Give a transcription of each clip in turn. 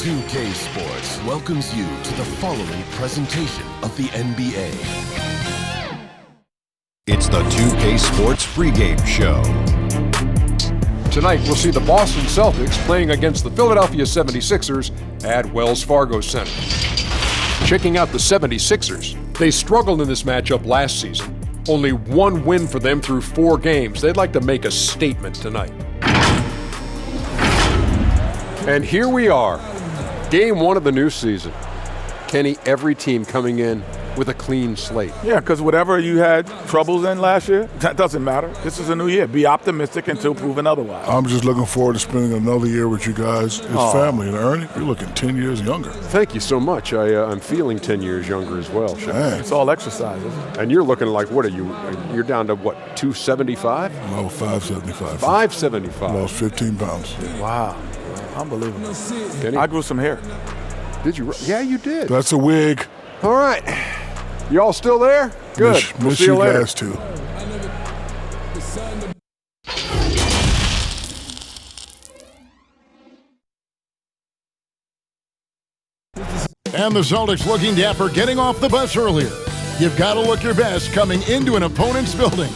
2K Sports welcomes you to the following presentation of the NBA. It's the 2K Sports pregame show. Tonight, we'll see the Boston Celtics playing against the Philadelphia 76ers at Wells Fargo Center. Checking out the 76ers, they struggled in this matchup last season. Only one win for them through 4 games. They'd like to make a statement tonight. And here we are, game 1 of the new season. Kenny, every team coming in with a clean slate. Yeah, because whatever you had troubles in last year, that doesn't matter. This is a new year. Be optimistic until proven otherwise. I'm just looking forward to spending another year with you guys as family. And Ernie, you're looking 10 years younger. Thank you so much. I'm feeling 10 years younger as well. It's all exercise, isn't it? And you're looking like, what are you? You're down to what, 275? No, 575. 575. Lost 15 pounds. Wow. Unbelievable. Kenny? I grew some hair. Did you? Yeah, you did. That's a wig. All right. You all still there? Good. We'll Miss see you you later. guys too. And the Celtics looking dapper, getting off the bus earlier. You've got to look your best coming into an opponent's building.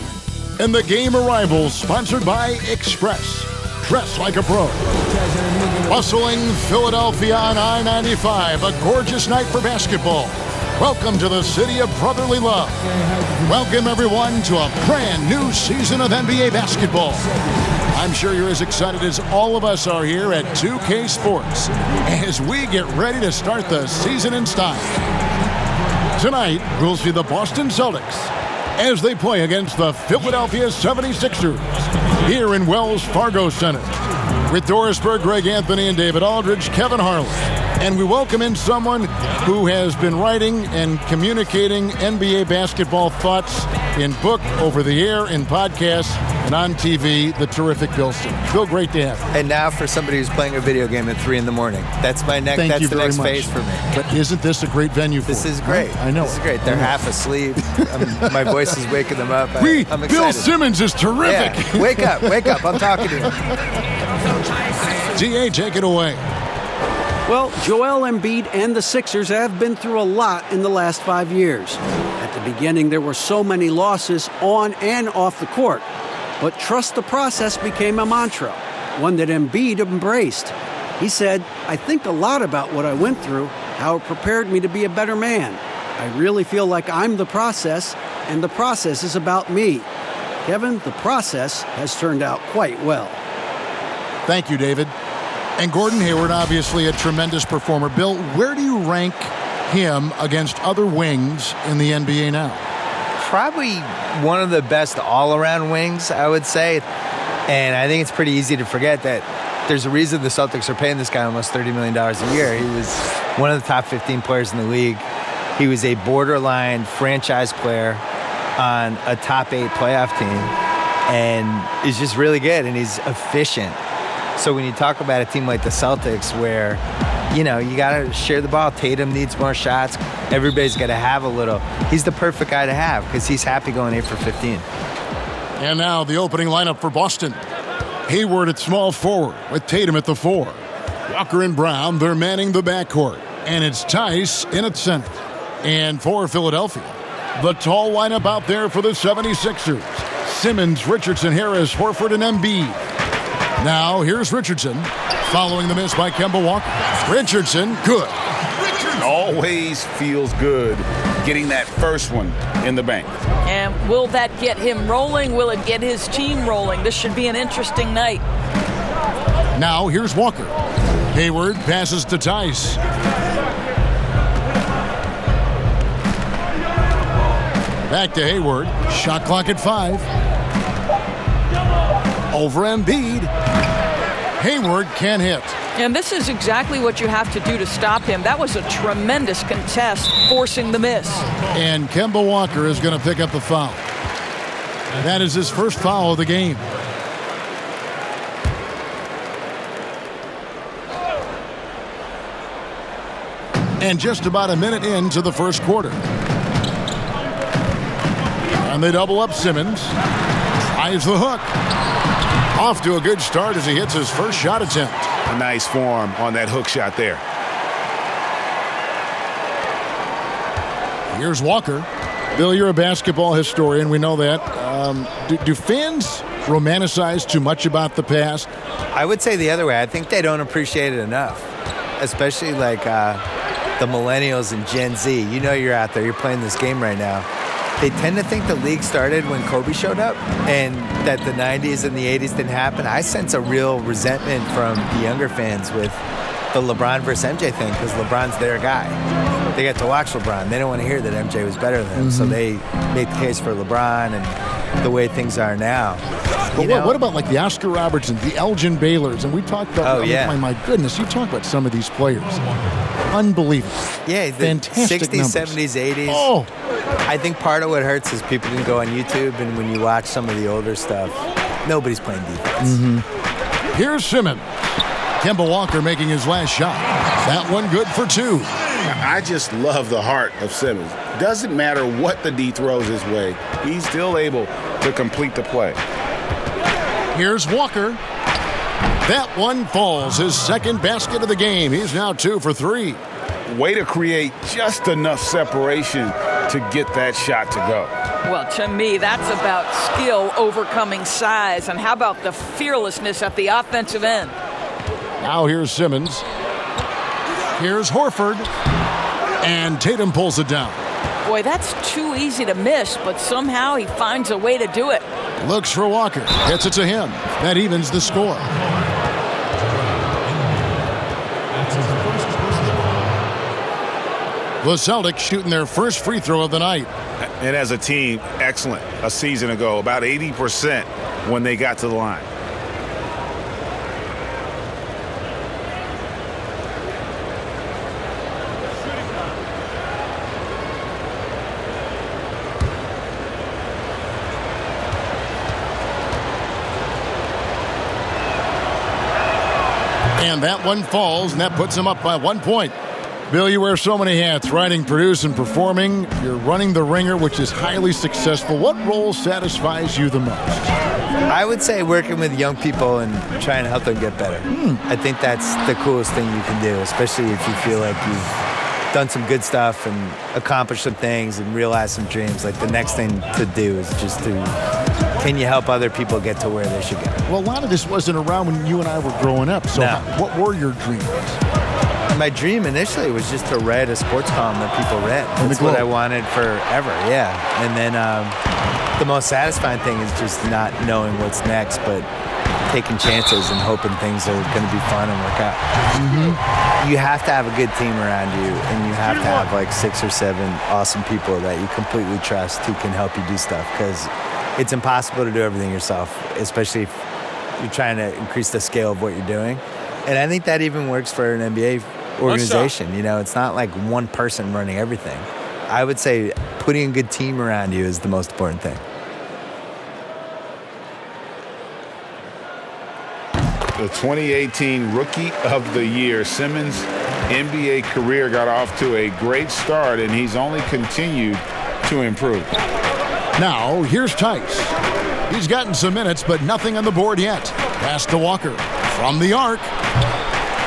And the game arrivals sponsored by Express. Dress like a pro. Bustling Philadelphia on I-95, a gorgeous night for basketball. Welcome to the city of brotherly love. Welcome everyone to a brand new season of NBA basketball. I'm sure you're as excited as all of us are here at 2K Sports as we get ready to start the season in style. Tonight, we'll see the Boston Celtics as they play against the Philadelphia 76ers here in Wells Fargo Center. With Doris Berg, Greg Anthony, and David Aldridge, Kevin Harlan. And we welcome in someone who has been writing and communicating NBA basketball thoughts in book, over the air, in podcasts, and on TV, the terrific Bill Simmons. Bill, great to have you. And now for somebody who's playing a video game at 3 in the morning. That's my next. Thank that's you the very next much. phase for me. But isn't this a great venue for This it? is great. I know. This is great. They're half asleep. My voice is waking them up. I'm excited. Bill Simmons is terrific. Yeah. Wake up. I'm talking to you. DA, take it away. Well, Joel Embiid and the Sixers have been through a lot in the last 5 years. At the beginning, there were so many losses on and off the court. But trust the process became a mantra, one that Embiid embraced. He said, I think a lot about what I went through, how it prepared me to be a better man. I really feel like I'm the process, and the process is about me. Kevin, the process has turned out quite well. Thank you, David. And Gordon Hayward, obviously a tremendous performer. Bill, where do you rank him against other wings in the NBA now? Probably one of the best all-around wings, I would say. And I think it's pretty easy to forget that there's a reason the Celtics are paying this guy almost $30 million a year. He was one of the top 15 players in the league. He was a borderline franchise player on a top 8 playoff team. And he's just really good, and he's efficient. So when you talk about a team like the Celtics where, you got to share the ball. Tatum needs more shots. Everybody's got to have a little. He's the perfect guy to have because he's happy going 8 for 15. And now the opening lineup for Boston. Hayward at small forward with Tatum at the 4. Walker and Brown, they're manning the backcourt. And it's Tice in at center. And for Philadelphia, the tall lineup out there for the 76ers. Simmons, Richardson, Harris, Horford, and Embiid. Now, here's Richardson, following the miss by Kemba Walker. Richardson, good. Always feels good getting that first one in the bank. And will that get him rolling? Will it get his team rolling? This should be an interesting night. Now, here's Walker. Hayward passes to Tice. Back to Hayward. Shot clock at 5. Over Embiid. Hayward can't hit. And this is exactly what you have to do to stop him. That was a tremendous contest, forcing the miss. And Kemba Walker is going to pick up the foul. That is his first foul of the game. And just about a minute into the first quarter. And they double up Simmons. Tries the hook. Off to a good start as he hits his first shot attempt. A nice form on that hook shot there. Here's Walker. Bill, you're a basketball historian. We know that. Do fans romanticize too much about the past? I would say the other way. I think they don't appreciate it enough, especially like the millennials and Gen Z. You know you're out there. You're playing this game right now. They tend to think the league started when Kobe showed up and that the 90s and the 80s didn't happen. I sense a real resentment from the younger fans with the LeBron versus MJ thing because LeBron's their guy. They get to watch LeBron. They don't want to hear that MJ was better than him, so they make the case for LeBron and the way things are now. But what about like the Oscar Robertsons, the Elgin Baylors, and we talked about, my goodness, you talk about some of these players. Unbelievable. Yeah, the fantastic 60s, numbers. 70s, 80s. Oh. I think part of what hurts is people can go on YouTube, and when you watch some of the older stuff, nobody's playing defense. Here's Simmons. Kemba Walker making his last shot. That one good for 2. I just love the heart of Simmons. Doesn't matter what the D throws his way, he's still able to complete the play. Here's Walker. That one falls. His second basket of the game. He's now 2 for 3. Way to create just enough separation to get that shot to go. Well, to me, that's about skill overcoming size. And how about the fearlessness at the offensive end? Now here's Simmons. Here's Horford. And Tatum pulls it down. Boy, that's too easy to miss, but somehow he finds a way to do it. Looks for Walker. Gets it to him. That evens the score. The Celtics shooting their first free throw of the night. And as a team, excellent. A season ago, about 80% when they got to the line. And that one falls, and that puts him up by 1 point. Bill, you wear so many hats, writing, producing, performing. You're running the Ringer, which is highly successful. What role satisfies you the most? I would say working with young people and trying to help them get better. I think that's the coolest thing you can do, especially if you feel like you've done some good stuff and accomplished some things and realized some dreams. Like the next thing to do is just to, can you help other people get to where they should go? Well, a lot of this wasn't around when you and I were growing up. So what were your dreams? My dream initially was just to write a sports column that people read. That's what I wanted forever, yeah. And then the most satisfying thing is just not knowing what's next, but taking chances and hoping things are going to be fun and work out. You have to have a good team around you, and you have to have like 6 or 7 awesome people that you completely trust who can help you do stuff, because it's impossible to do everything yourself, especially if you're trying to increase the scale of what you're doing. And I think that even works for an NBA organization. You know, it's not like one person running everything. I would say putting a good team around you is the most important thing. The 2018 Rookie of the Year, Simmons' NBA career got off to a great start, and he's only continued to improve. Now, here's Tice. He's gotten some minutes, but nothing on the board yet. Pass to Walker from the arc.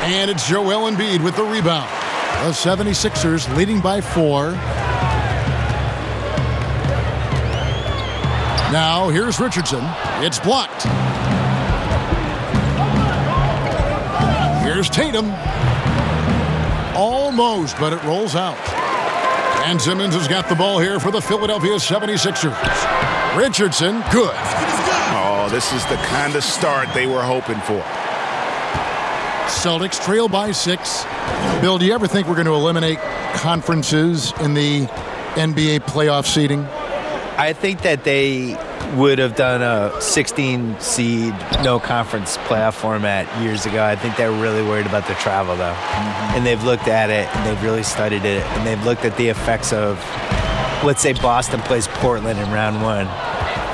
And it's Joel Embiid with the rebound. The 76ers leading by 4. Now, here's Richardson. It's blocked. Here's Tatum. Almost, but it rolls out. And Simmons has got the ball here for the Philadelphia 76ers. Richardson, good. Oh, this is the kind of start they were hoping for. Celtics trail by 6. Bill, do you ever think we're going to eliminate conferences in the NBA playoff seeding? I think that they would have done a 16 seed, no conference playoff format years ago. I think they're really worried about the travel, though. And they've looked at it, and they've really studied it, and they've looked at the effects of, let's say Boston plays Portland in round 1,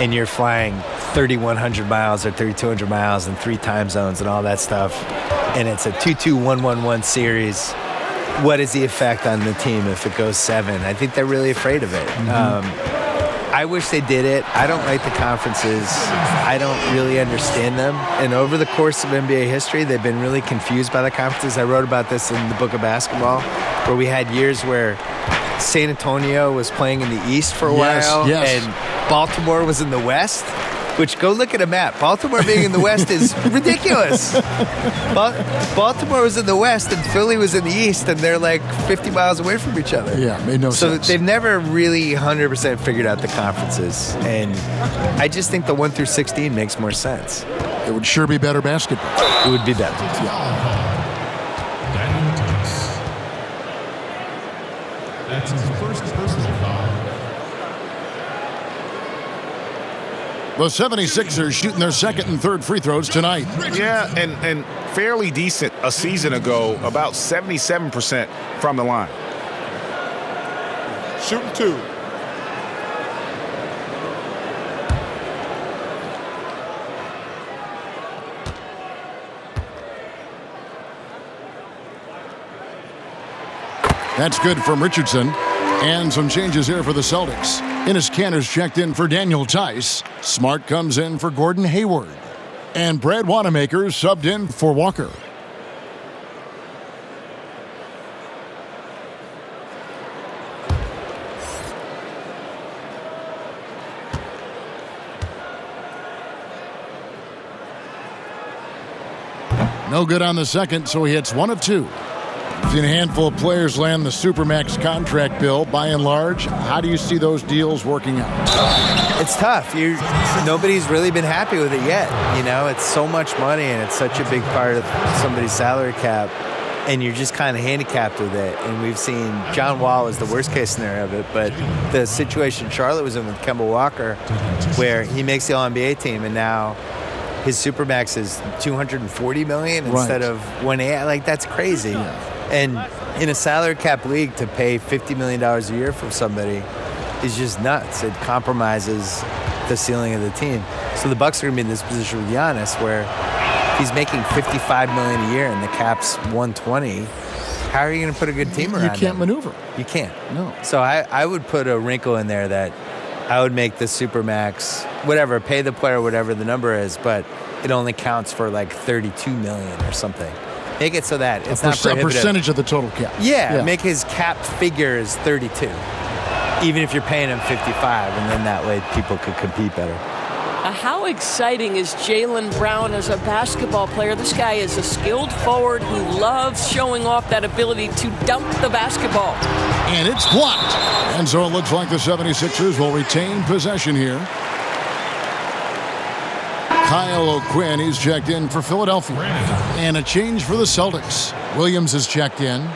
and you're flying 3,100 miles or 3,200 miles in 3 time zones and all that stuff, and it's a 2-2-1-1-1 series. What is the effect on the team if it goes 7? I think they're really afraid of it. I wish they did it. I don't like the conferences. I don't really understand them. And over the course of NBA history, they've been really confused by the conferences. I wrote about this in the book of basketball, where we had years where San Antonio was playing in the East for a while, and Baltimore was in the West. Which, go look at a map. Baltimore being in the West is ridiculous. Baltimore was in the West and Philly was in the East, and they're like 50 miles away from each other. Yeah, made no sense. So they've never really 100% figured out the conferences. And I just think the 1 through 16 makes more sense. It would sure be better basketball. It would be better. That's his first personal foul. The 76ers shooting their second and third free throws tonight. Yeah, and fairly decent a season ago, about 77% from the line. Shooting 2. That's good from Richardson. And some changes here for the Celtics. Enes Kanter's checked in for Daniel Tice. Smart comes in for Gordon Hayward. And Brad Wanamaker subbed in for Walker. No good on the second, so he hits 1 of 2. Seen a handful of players land the Supermax contract bill. By and large, how do you see those deals working out? It's tough. Nobody's really been happy with it yet. You know, it's so much money, and it's such a big part of somebody's salary cap, and you're just kind of handicapped with it. And we've seen John Wall is the worst case scenario of it, but the situation Charlotte was in with Kemba Walker, where he makes the All-NBA team, and now his Supermax is $240 million instead of $180. Like, that's crazy. Yeah. And in a salary cap league, to pay $50 million a year from somebody is just nuts. It compromises the ceiling of the team. So the Bucks are going to be in this position with Giannis, where he's making $55 million a year and the cap's $120. How are you going to put a good team around him? You can't maneuver. You can't. No. So I would put a wrinkle in there that I would make the Supermax, whatever, pay the player whatever the number is, but it only counts for like $32 million or something. Make it so that it's not prohibitive. A percentage of the total cap. Yeah, make his cap figure is 32, even if you're paying him 55, and then that way people could compete better. How exciting is Jaylen Brown as a basketball player? This guy is a skilled forward who loves showing off that ability to dunk the basketball. And it's blocked. And so it looks like the 76ers will retain possession here. Kyle O'Quinn, he's checked in for Philadelphia. And a change for the Celtics. Williams is checked in.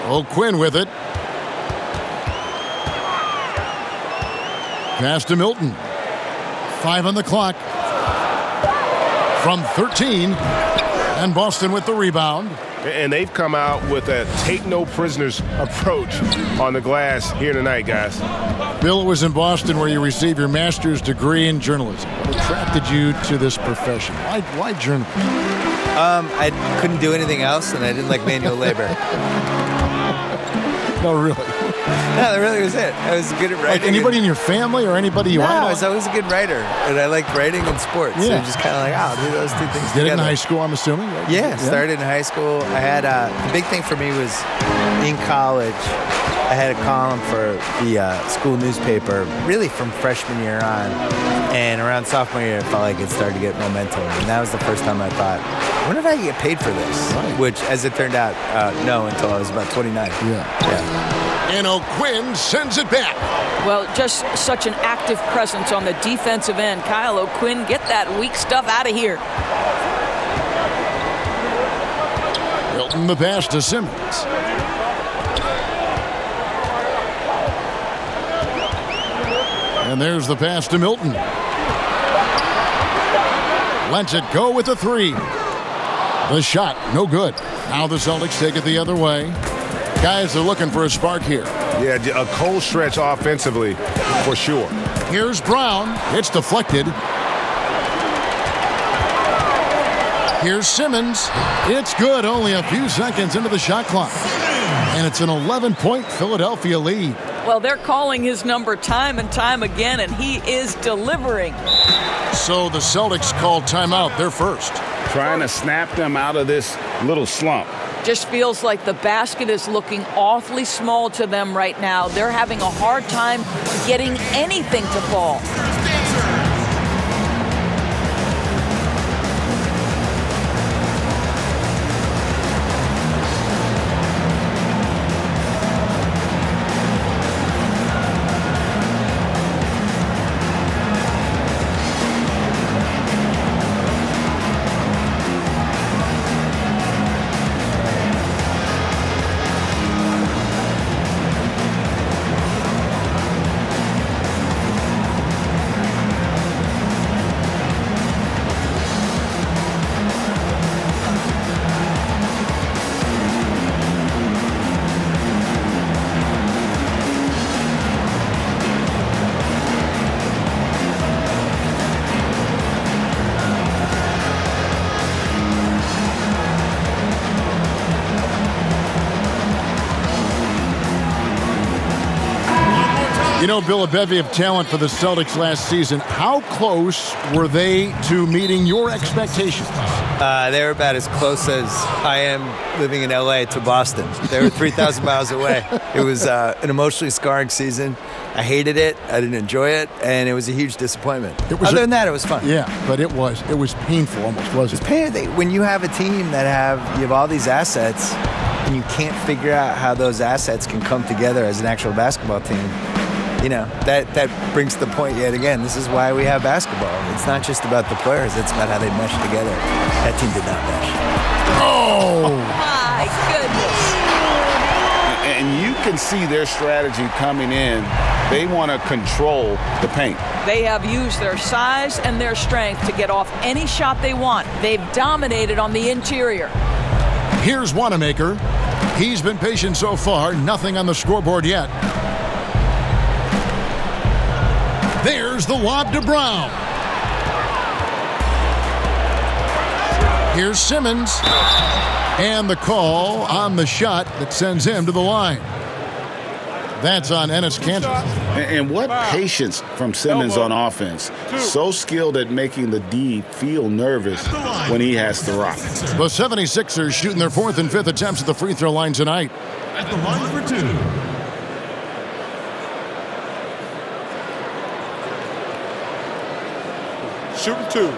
O'Quinn with it. Pass to Milton. 5 on the clock. From 13. And Boston with the rebound. And they've come out with a take-no-prisoners approach on the glass here tonight, guys. Bill, it was in Boston where you received your master's degree in journalism. What attracted you to this profession? Why journalism? I couldn't do anything else, and I didn't like manual labor. No, really? No, that really was it. I was good at writing. Like anybody in your family or anybody you No, want? I was always a good writer, and I liked writing and sports. So just kind of like, I'll do those two things Did together. it in high school, I'm assuming? Right? Yeah, started in high school. I had the big thing for me was in college. I had a column for the school newspaper, really from freshman year on, and around sophomore year, I felt like it started to get momentum, and that was the first time I thought, I wonder if I could get paid for this. Right. Which, as it turned out, no, until I was about 29. Yeah. And O'Quinn sends it back. Well, just such an active presence on the defensive end. Kyle O'Quinn, get that weak stuff out of here. Milton the pass to Simmons. And there's the pass to Milton. Lets it go with the 3. The shot, no good. Now the Celtics take it the other way. Guys are looking for a spark here. Yeah, a cold stretch offensively, for sure. Here's Brown. It's deflected. Here's Simmons. It's good. Only a few seconds into the shot clock. And it's an 11-point Philadelphia lead. Well, they're calling his number time and time again, and he is delivering. So the Celtics called timeout. They're first. Trying to snap them out of this little slump. Just feels like the basket is looking awfully small to them right now. They're having a hard time getting anything to fall. You know, Bill, a bevy of talent for the Celtics last season. How close were they to meeting your expectations? They were about as close as I am living in L.A. to Boston. They were 3,000 miles away. It was an emotionally scarring season. I hated it. I didn't enjoy it, and it was a huge disappointment. Other than that, it was fun. Yeah, but it was painful almost, wasn't it? When you have a team that you have all these assets, and you can't figure out how those assets can come together as an actual basketball team, you know, that brings the point yet again. This is why we have basketball. It's not just about the players. It's about how they mesh together. That team did not mesh. Oh! My goodness. And you can see their strategy coming in. They want to control the paint. They have used their size and their strength to get off any shot they want. They've dominated on the interior. Here's Wanamaker. He's been patient so far. Nothing on the scoreboard yet. There's the lob to Brown. Here's Simmons. And the call on the shot that sends him to the line. That's on Enes Kanter. And what patience from Simmons on offense. So skilled at making the D feel nervous when he has to rock. The 76ers shooting their 4th and 5th attempts at the free throw line tonight. At the line for two. Shooting two.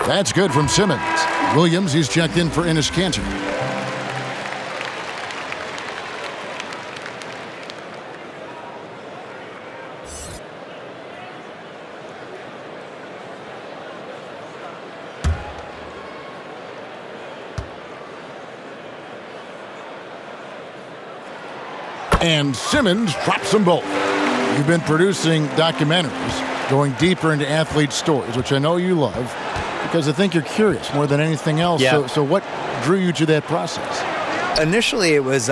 That's good from Simmons. Williams, he's checked in for Enes Kanter. And Simmons drops them both. You've been producing documentaries going deeper into athlete stories, which I know you love, because I think you're curious more than anything else. Yeah. So what drew you to that process? Initially, it was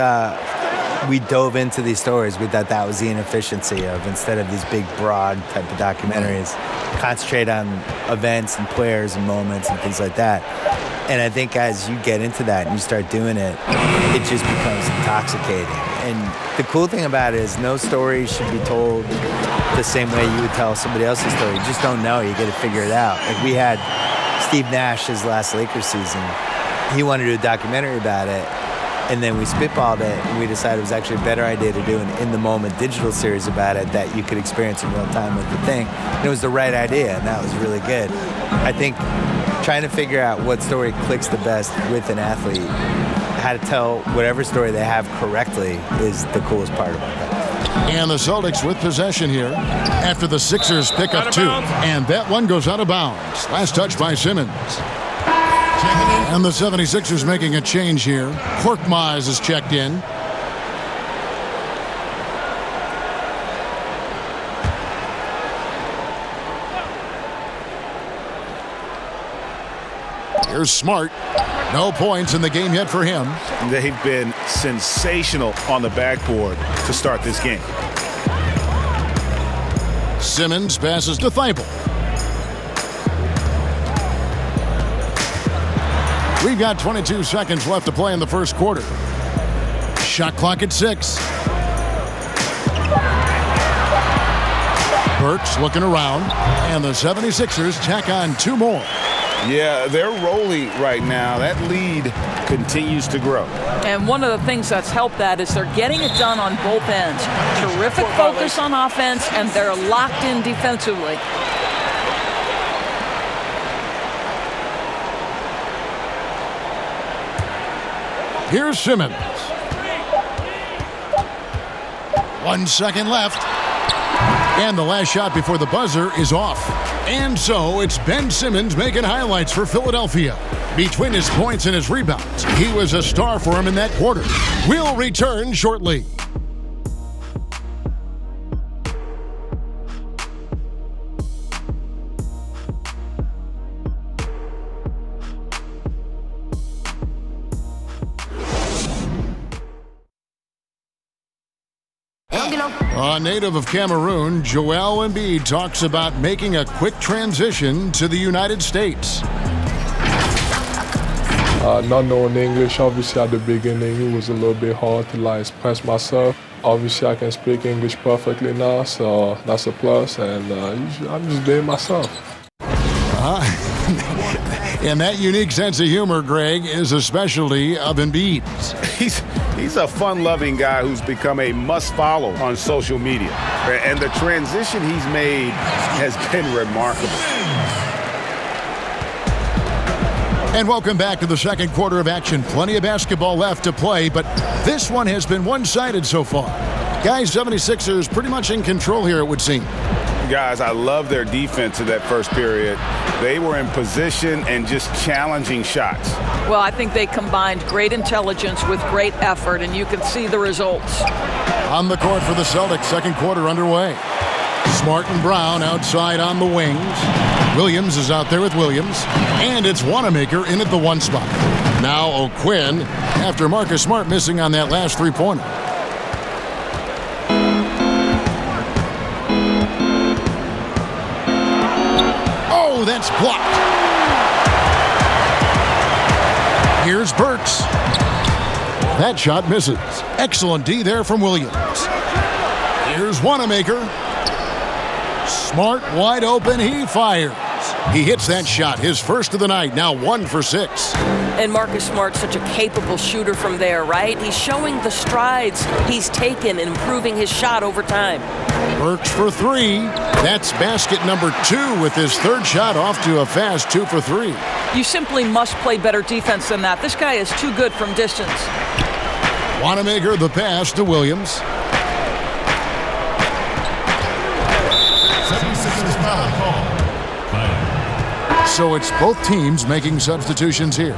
we dove into these stories. We thought that was the inefficiency of, instead of these big, broad type of documentaries, concentrate on events and players and moments and things like that. And I think as you get into that and you start doing it, it just becomes intoxicating. And the cool thing about it is no story should be told the same way you would tell somebody else's story. You just don't know. You got to figure it out. Like we had Steve Nash, his last Lakers season. He wanted to do a documentary about it. And then we spitballed it, and we decided it was actually a better idea to do an in-the-moment digital series about it that you could experience in real time with the thing. And it was the right idea, and that was really good. I think trying to figure out what story clicks the best with an athlete, how to tell whatever story they have correctly is the coolest part about that. And the Celtics with possession here after the Sixers pick up two. And that one goes out of bounds. Last touch by Simmons. And the 76ers making a change here. Korkmaz is checked in. Here's Smart. No points in the game yet for him. They've been sensational on the backboard to start this game. Simmons passes to Thibault. We've got 22 seconds left to play in the first quarter. Shot clock at 6. Burks looking around, and the 76ers tack on 2 more. Yeah, they're rolling right now. That lead continues to grow. And one of the things that's helped that is they're getting it done on both ends. Terrific focus on offense, and they're locked in defensively. Here's Simmons. 1 second left. And the last shot before the buzzer is off. And so it's Ben Simmons making highlights for Philadelphia. Between his points and his rebounds, he was a star for him in that quarter. We'll return shortly. A native of Cameroon, Joel Embiid talks about making a quick transition to the United States. Not knowing English, obviously at the beginning it was a little bit hard to express myself. Obviously I can speak English perfectly now, so that's a plus, and I'm just being myself. And that unique sense of humor, Greg, is a specialty of Embiid's. He's a fun-loving guy who's become a must-follow on social media. And the transition he's made has been remarkable. And welcome back to the second quarter of action. Plenty of basketball left to play, but this one has been one-sided so far. Guys, 76ers pretty much in control here, it would seem. Guys, I love their defense in that first period. They were in position and just challenging shots. Well, I think they combined great intelligence with great effort, and you can see the results. On the court for the Celtics, second quarter underway. Smart and Brown outside on the wings. Williams is out there with Williams. And it's Wanamaker in at the 1 spot. Now O'Quinn after Marcus Smart missing on that last three-pointer. Oh, that's blocked. Here's Burks. That shot misses. Excellent D there from Williams. Here's Wanamaker. Smart wide open. He fires. He hits that shot, his first of the night, now 1 for 6. And Marcus Smart's such a capable shooter from there, right? He's showing the strides he's taken in improving his shot over time. Burks for 3. That's basket number 2 with his third shot off to a fast 2 for 3. You simply must play better defense than that. This guy is too good from distance. Wanamaker the pass to Williams. 76ers foul call. So it's both teams making substitutions here.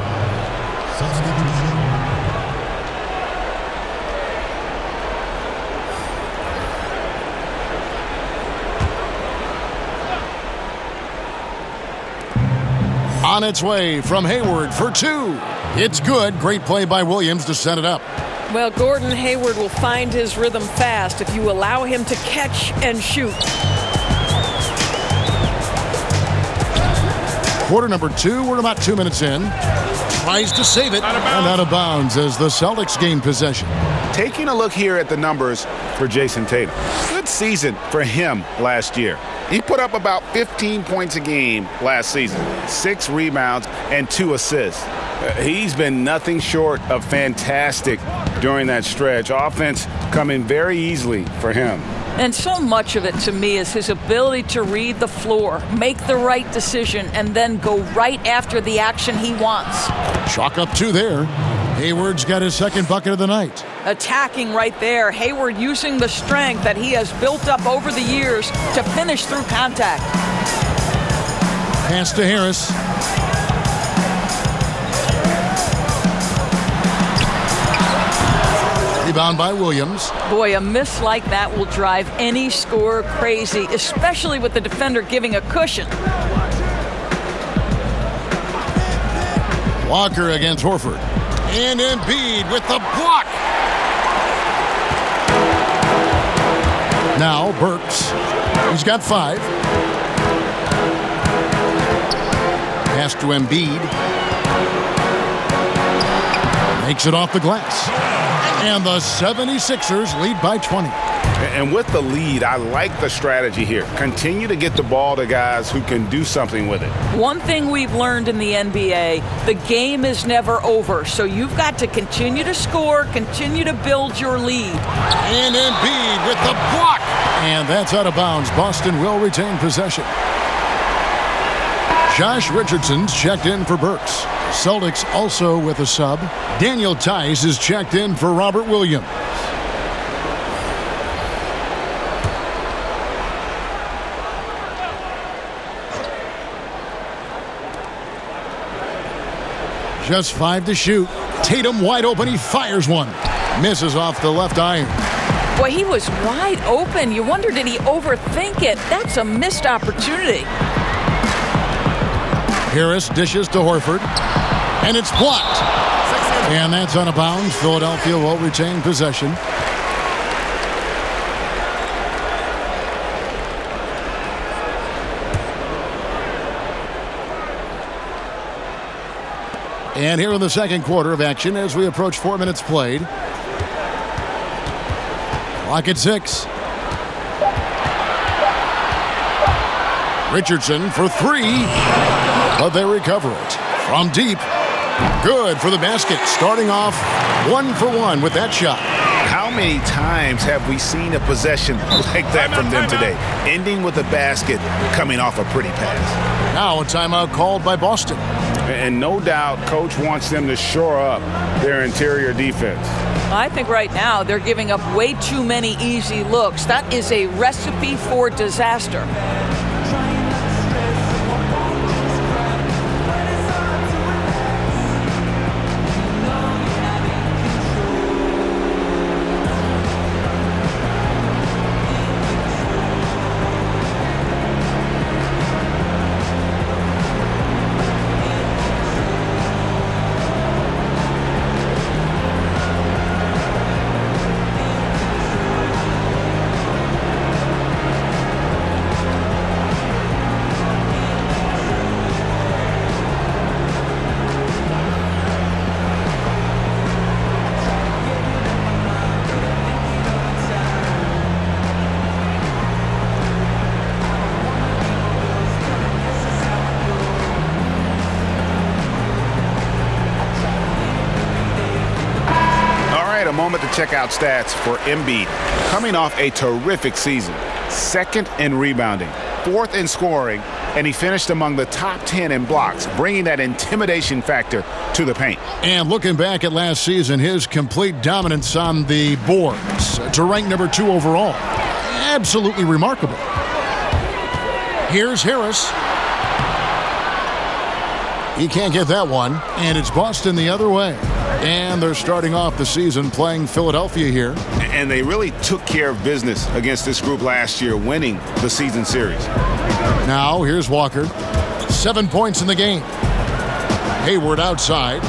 On its way from Hayward for 2. It's good. Great play by Williams to set it up. Well, Gordon Hayward will find his rhythm fast if you allow him to catch and shoot. Quarter number 2, we're about 2 minutes in. Tries to save it, and out of bounds as the Celtics gain possession. Taking a look here at the numbers for Jason Tatum. Good season for him last year. He put up about 15 points a game last season, 6 rebounds and 2 assists. He's been nothing short of fantastic during that stretch. Offense coming very easily for him. And so much of it, to me, is his ability to read the floor, make the right decision, and then go right after the action he wants. Chalk up 2 there. Hayward's got his second bucket of the night. Attacking right there. Hayward using the strength that he has built up over the years to finish through contact. Pass to Harris. Rebound by Williams. Boy, a miss like that will drive any scorer crazy, especially with the defender giving a cushion. Walker against Horford. And Embiid with the block. Now Burks. He's got 5. Pass to Embiid. Makes it off the glass. And the 76ers lead by 20. And with the lead, I like the strategy here. Continue to get the ball to guys who can do something with it. One thing we've learned in the NBA, the game is never over. So you've got to continue to score, continue to build your lead. And Embiid with the block. And that's out of bounds. Boston will retain possession. Josh Richardson's checked in for Burks. Celtics also with a sub. Daniel Tice is checked in for Robert Williams. Just 5 to shoot. Tatum wide open. He fires one. Misses off the left iron. Boy, he was wide open. You wonder, did he overthink it? That's a missed opportunity. Harris dishes to Horford. And it's blocked. And that's out of bounds. Philadelphia will retain possession. And here in the second quarter of action as we approach 4 minutes played. Clock at 6. Richardson for 3. But they recover it. From deep. Good for the basket. Starting off 1 for 1 with that shot. How many times have we seen a possession like that from them today? Ending with a basket, coming off a pretty pass. Now a timeout called by Boston. And no doubt, Coach wants them to shore up their interior defense. I think right now they're giving up way too many easy looks. That is a recipe for disaster. Moment to check out stats for Embiid. Coming off a terrific season. 2nd in rebounding, 4th in scoring, and he finished among the top 10 in blocks, bringing that intimidation factor to the paint. And looking back at last season, his complete dominance on the boards to rank number 2 overall. Absolutely remarkable. Here's Harris. He can't get that one, and it's Boston the other way. And they're starting off the season playing Philadelphia here. And they really took care of business against this group last year, winning the season series. Now, here's Walker. 7 points in the game. Hayward outside.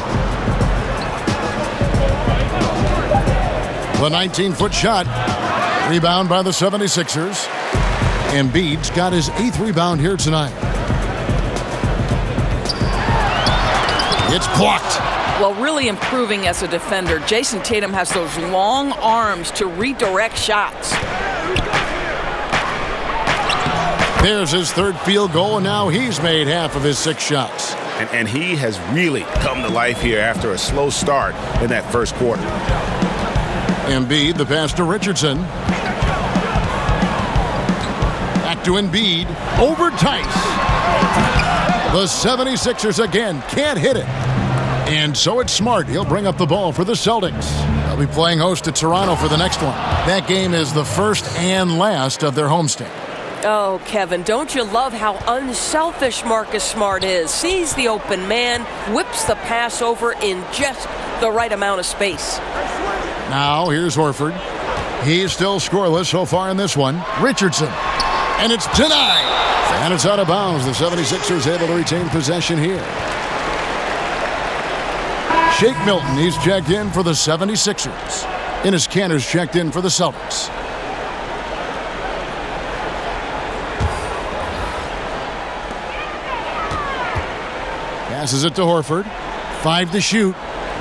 The 19-foot shot. Rebound by the 76ers. Embiid's got his 8th rebound here tonight. It's blocked. Well, really improving as a defender. Jason Tatum has those long arms to redirect shots. There's his 3rd field goal, and now he's made half of his 6 shots. And he has really come to life here after a slow start in that first quarter. Embiid, the pass to Richardson. Back to Embiid. Over Tice. The 76ers again can't hit it. And so it's Smart. He'll bring up the ball for the Celtics. They'll be playing host to Toronto for the next one. That game is the first and last of their homestand. Oh, Kevin, don't you love how unselfish Marcus Smart is? Sees the open man, whips the pass over in just the right amount of space. Now here's Horford. He's still scoreless so far in this one. Richardson. And it's denied. And it's out of bounds. The 76ers able to retain possession here. Shake Milton, he's checked in for the 76ers. Enes Kanter's checked in for the Celtics. Passes it to Horford. 5 to shoot.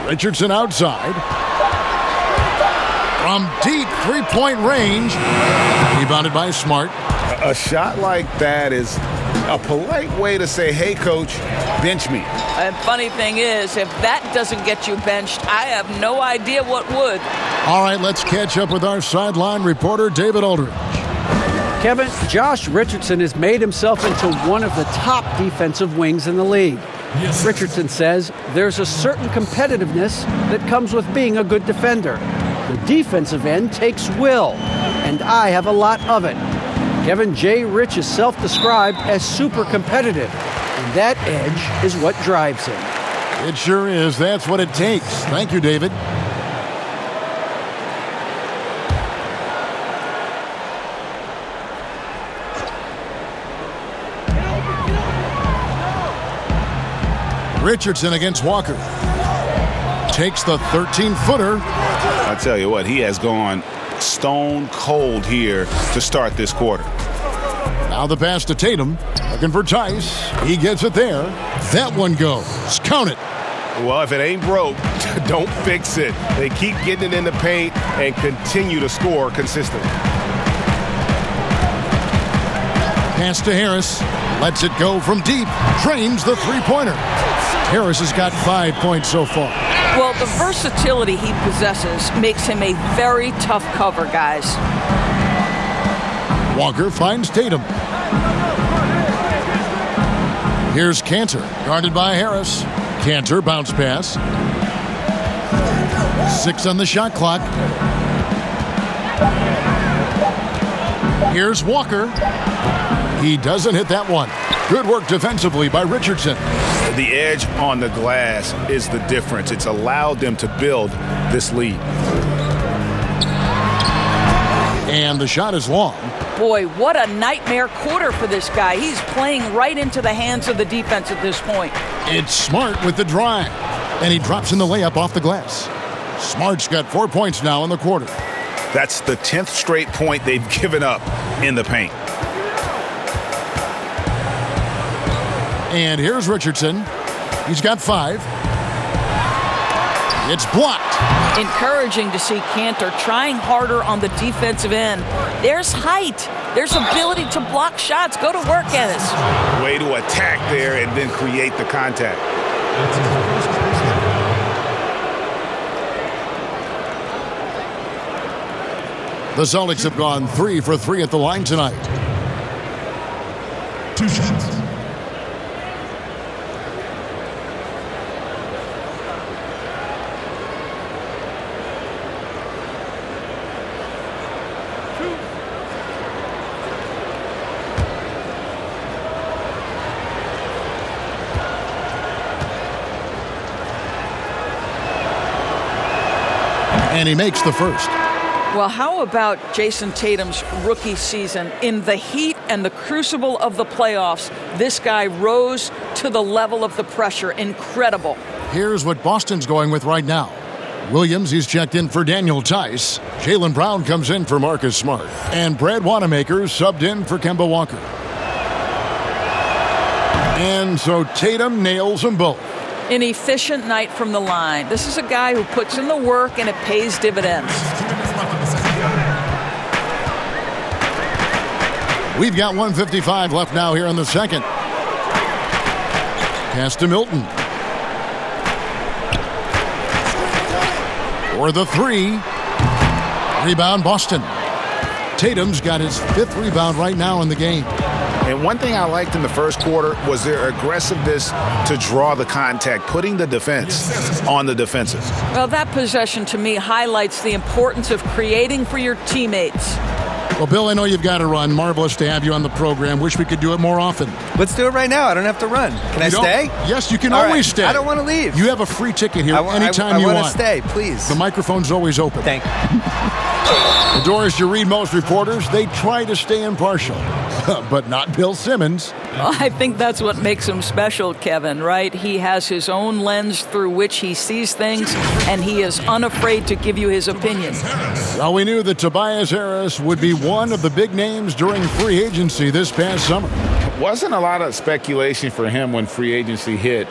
Richardson outside. From deep three-point range. Rebounded by Smart. A shot like that is a polite way to say, hey, coach, bench me. And funny thing is, if that doesn't get you benched, I have no idea what would. All right, let's catch up with our sideline reporter, David Aldridge. Kevin, Josh Richardson has made himself into one of the top defensive wings in the league. Richardson says there's a certain competitiveness that comes with being a good defender. The defensive end takes will, and I have a lot of it. Kevin J. Rich is self-described as super competitive, and that edge is what drives him. It sure is. That's what it takes. Thank you, David. Richardson against Walker. Takes the 13-footer. I tell you what, he has gone stone cold here to start this quarter. Now the pass to Tatum. Looking for Tice. He gets it there. That one goes. Count it. Well, if it ain't broke, don't fix it. They keep getting it in the paint and continue to score consistently. Pass to Harris. Lets it go from deep. Drains the three-pointer. Harris has got 5 points so far. Well, the versatility he possesses makes him a very tough cover, guys. Walker finds Tatum. Here's Cantor, guarded by Harris. Cantor, bounce pass. 6 on the shot clock. Here's Walker. He doesn't hit that one. Good work defensively by Richardson. The edge on the glass is the difference. It's allowed them to build this lead. And the shot is long. Boy, what a nightmare quarter for this guy. He's playing right into the hands of the defense at this point. It's Smart with the drive. And he drops in the layup off the glass. Smart's got 4 points now in the quarter. That's the 10th straight point they've given up in the paint. And here's Richardson. He's got 5. It's blocked. Encouraging to see Cantor trying harder on the defensive end. There's height. There's ability to block shots. Go to work, Ennis. Way to attack there and then create the contact. The Celtics have gone 3 for 3 at the line tonight. 2 shots. And he makes the first. Well, how about Jason Tatum's rookie season? In the heat and the crucible of the playoffs, this guy rose to the level of the pressure. Incredible. Here's what Boston's going with right now. Williams, he's checked in for Daniel Tice. Jaylen Brown comes in for Marcus Smart. And Brad Wanamaker subbed in for Kemba Walker. And so Tatum nails them both. An efficient night from the line. This is a guy who puts in the work and it pays dividends. We've got 1:55 left now here in the second. Pass to Milton. For the 3. Rebound Boston. Tatum's got his 5th rebound right now in the game. And one thing I liked in the first quarter was their aggressiveness to draw the contact, putting the defense on the defensive. Well, that possession to me highlights the importance of creating for your teammates. Well, Bill, I know you've got to run. Marvelous to have you on the program. Wish we could do it more often. Let's do it right now. I don't have to run. Can I stay? Yes, you can All always right. stay. I don't want to leave. You have a free ticket here anytime you want. I want to stay, please. The microphone's always open. Thank you. The doors to read most reporters, they try to stay impartial, but not Bill Simmons. Well, I think that's what makes him special, Kevin, right? He has his own lens through which he sees things, and he is unafraid to give you his opinion. Well, we knew that Tobias Harris would be one of the big names during free agency this past summer. Wasn't a lot of speculation for him when free agency hit.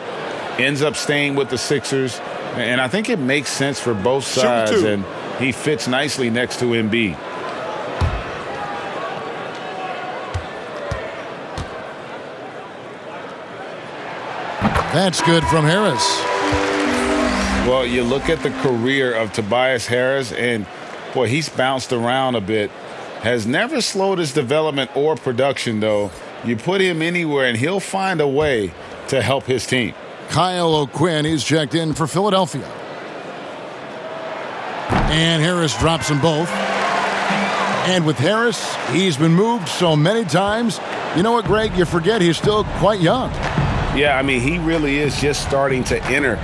Ends up staying with the Sixers. And I think it makes sense for both sides, and he fits nicely next to Embiid. That's good from Harris. Well, you look at the career of Tobias Harris, and, boy, he's bounced around a bit. Has never slowed his development or production, though. You put him anywhere, and he'll find a way to help his team. Kyle O'Quinn, he's checked in for Philadelphia. And Harris drops them both. And with Harris, he's been moved so many times. You know what, Greg? You forget he's still quite young. Yeah, I mean, he really is just starting to enter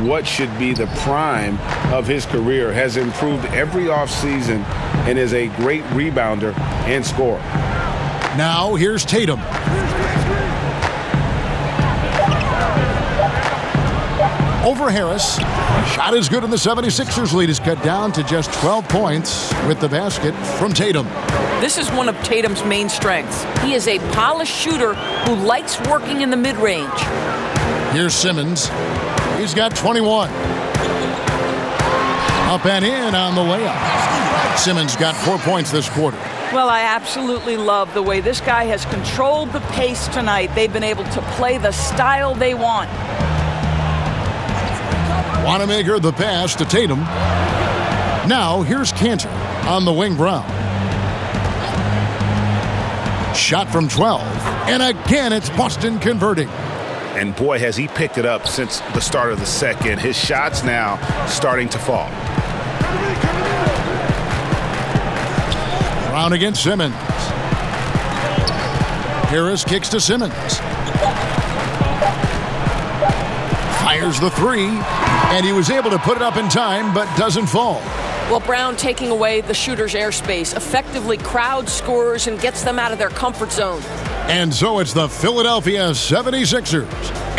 what should be the prime of his career. Has improved every offseason and is a great rebounder and scorer. Now here's Tatum. Over Harris. Shot is good, and the 76ers lead is cut down to just 12 points with the basket from Tatum. This is one of Tatum's main strengths. He is a polished shooter who likes working in the mid-range. Here's Simmons. He's got 21. Up and in on the layup. Simmons got 4 points this quarter. Well, I absolutely love the way this guy has controlled the pace tonight. They've been able to play the style they want. Wanamaker the pass to Tatum. Now here's Cantor on the wing. Brown. Shot from 12. And again, it's Boston converting. And boy, has he picked it up since the start of the second. His shots now starting to fall. Brown against Simmons. Harris kicks to Simmons. Fires the three, and he was able to put it up in time, but doesn't fall. Well, Brown taking away the shooter's airspace effectively crowds scorers and gets them out of their comfort zone. And so it's the Philadelphia 76ers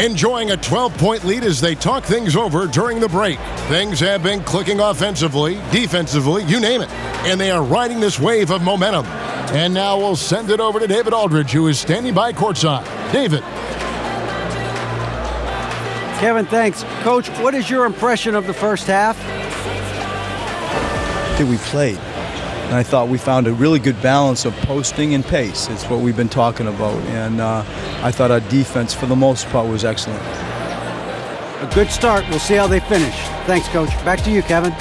enjoying a 12-point lead as they talk things over during the break. Things have been clicking offensively, defensively, you name it. And they are riding this wave of momentum. And now we'll send it over to David Aldridge, who is standing by courtside. David. Kevin, thanks. Coach, what is your impression of the first half? I think we played. And I thought we found a really good balance of posting and pace. It's what we've been talking about. And I thought our defense, for the most part, was excellent. A good start. We'll see how they finish. Thanks, Coach. Back to you, Kevin.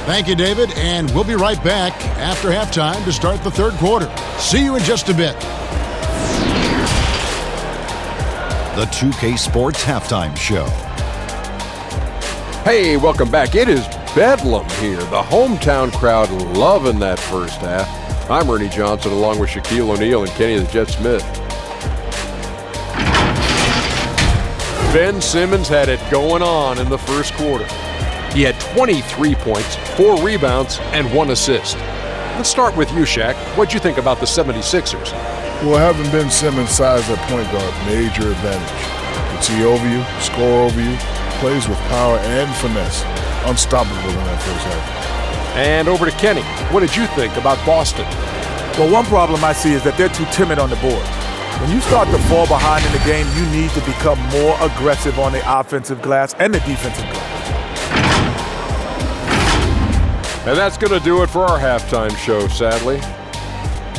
Thank you, David. And we'll be right back after halftime to start the third quarter. See you in just a bit. The 2K Sports Halftime Show. Hey, welcome back. It is Bedlam here. The hometown crowd loving that first half. I'm Ernie Johnson along with Shaquille O'Neal and Kenny the Jet Smith. Ben Simmons had it going on in the first quarter. He had 23 points, 4 rebounds, and 1 assist. Let's start with you, Shaq. What'd you think about the 76ers? Well, having Ben Simmons' size at point guard, major advantage. Can see over you, score over you, plays with power and finesse. Unstoppable in that first half. And over to Kenny. What did you think about Boston? Well, one problem I see is that they're too timid on the board. When you start to fall behind in the game, you need to become more aggressive on the offensive glass and the defensive glass. And that's going to do it for our halftime show, sadly.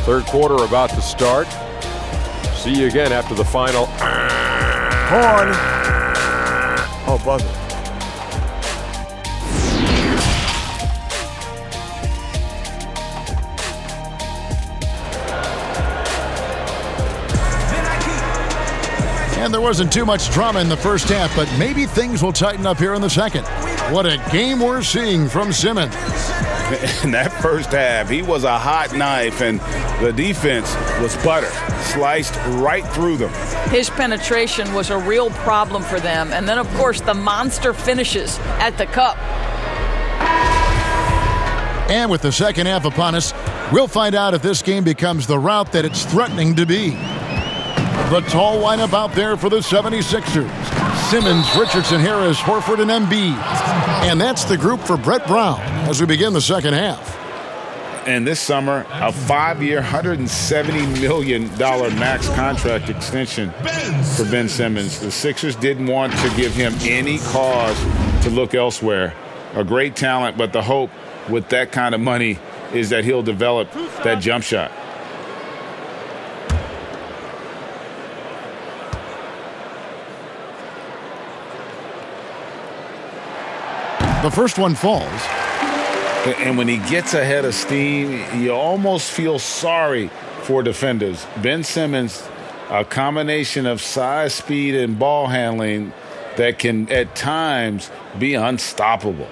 Third quarter about to start. See you again after the final. Horn. Oh, buzzer. And there wasn't too much drama in the first half, but maybe things will tighten up here in the second. What a game we're seeing from Simmons. In that first half, he was a hot knife, and the defense was butter, sliced right through them. His penetration was a real problem for them. And then, of course, the monster finishes at the cup. And with the second half upon us, we'll find out if this game becomes the route that it's threatening to be. The tall lineup out there for the 76ers. Simmons, Richardson, Harris, Horford, and Embiid. And that's the group for Brett Brown as we begin the second half. And this summer, a 5-year, $170 million max contract extension for Ben Simmons. The Sixers didn't want to give him any cause to look elsewhere. A great talent, but the hope with that kind of money is that he'll develop that jump shot. The first one falls. And when he gets ahead of steam, you almost feel sorry for defenders. Ben Simmons, a combination of size, speed, and ball handling that can at times be unstoppable.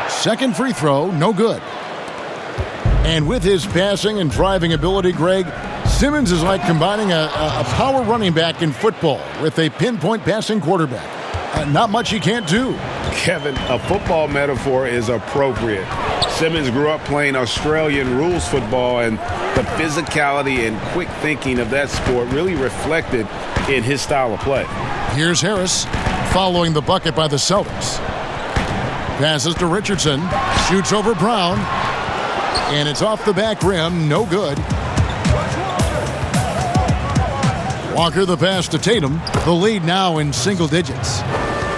Second free throw, no good. And with his passing and driving ability, Greg, Simmons is like combining a power running back in football with a pinpoint passing quarterback. Not much he can't do. Kevin, a football metaphor is appropriate. Simmons grew up playing Australian rules football, and the physicality and quick thinking of that sport really reflected in his style of play. Here's Harris following the bucket by the Celtics. Passes to Richardson, shoots over Brown, and it's off the back rim, no good. Walker the pass to Tatum, the lead now in single digits.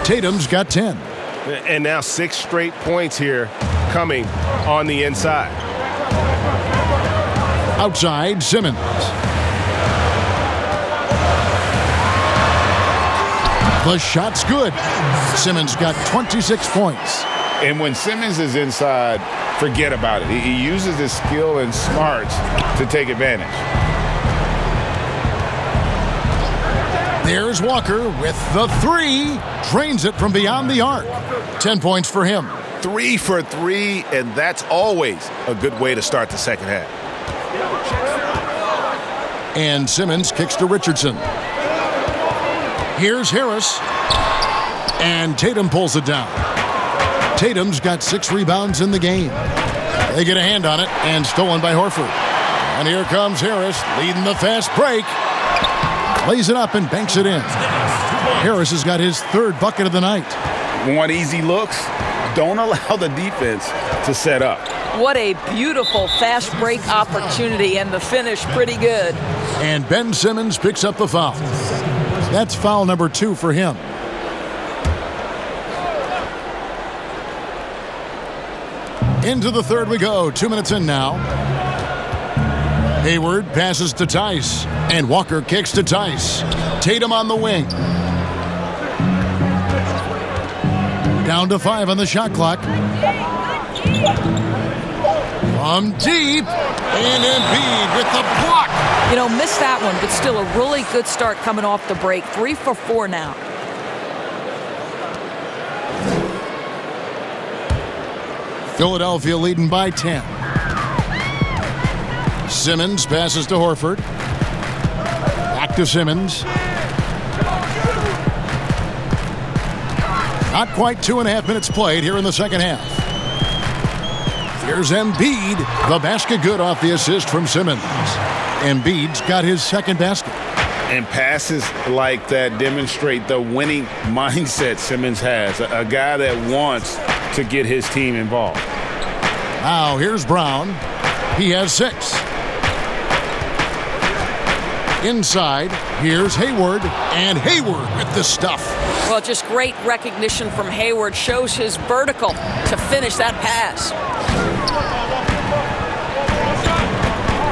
Tatum's got 10. And now 6 straight points here coming on the inside. Outside, Simmons. The shot's good. Simmons got 26 points. And when Simmons is inside, forget about it. He uses his skill and smarts to take advantage. There's Walker with the 3. Drains it from beyond the arc. 10 points for him. 3 for 3, and that's always a good way to start the second half. And Simmons kicks to Richardson. Here's Harris. And Tatum pulls it down. Tatum's got 6 rebounds in the game. They get a hand on it, and stolen by Horford. And here comes Harris, leading the fast break. Lays it up and banks it in. Harris has got his 3rd bucket of the night. Want easy looks? Don't allow the defense to set up. What a beautiful fast break opportunity, and the finish pretty good. And Ben Simmons picks up the foul. That's foul number 2 for him. Into the 3rd we go. 2 minutes in now. Hayward passes to Tice, and Walker kicks to Tice. Tatum on the wing. Down to 5 on the shot clock. From deep, and Embiid with the block. You know, missed that one, but still a really good start coming off the break. 3 for 4 now. Philadelphia leading by 10. Simmons passes to Horford. Back to Simmons. Not quite 2.5 minutes played here in the second half. Here's Embiid. The basket good off the assist from Simmons. Embiid's got his 2nd basket. And passes like that demonstrate the winning mindset Simmons has. A guy that wants to get his team involved. Now here's Brown. He has 6. Inside, here's Hayward, and Hayward with the stuff. Well, just great recognition from Hayward. Shows his vertical to finish that pass.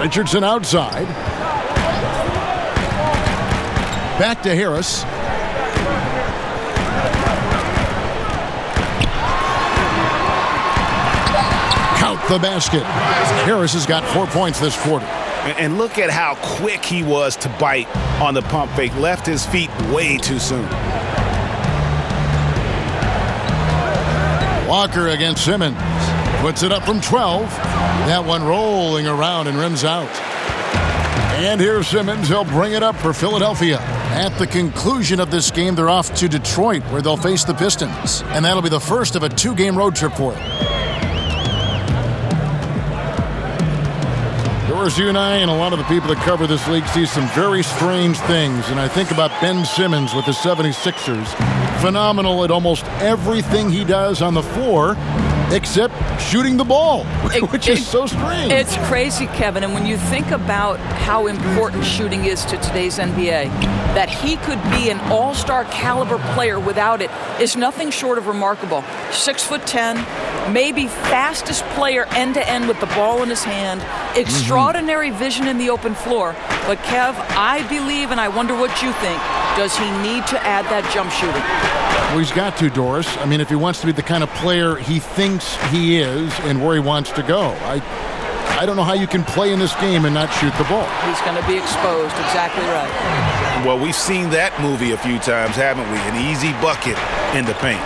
Richardson outside. Back to Harris. Count the basket. Harris has got 4 points this quarter. And look at how quick he was to bite on the pump fake. Left his feet way too soon. Walker against Simmons. Puts it up from 12. That one rolling around and rims out. And here's Simmons. He'll bring it up for Philadelphia. At the conclusion of this game, they're off to Detroit, where they'll face the Pistons. And that'll be the first of a 2-game road trip for them. Doris, you and I and a lot of the people that cover this league see some very strange things. And I think about Ben Simmons with the 76ers. Phenomenal at almost everything he does on the floor. except shooting the ball, which is so strange. It's crazy, Kevin. And when you think about how important shooting is to today's NBA, that he could be an all-star caliber player without it is nothing short of remarkable. 6'10", maybe fastest player end-to-end with the ball in his hand, extraordinary vision in the open floor. But Kev, I believe, and I wonder what you think, does he need to add that jump shooting? Well, he's got to, Doris. I mean, if he wants to be the kind of player he thinks he is and where he wants to go. I don't know how you can play in this game and not shoot the ball. He's going to be exposed. Exactly right. Well, we've seen that movie a few times, haven't we? An easy bucket in the paint.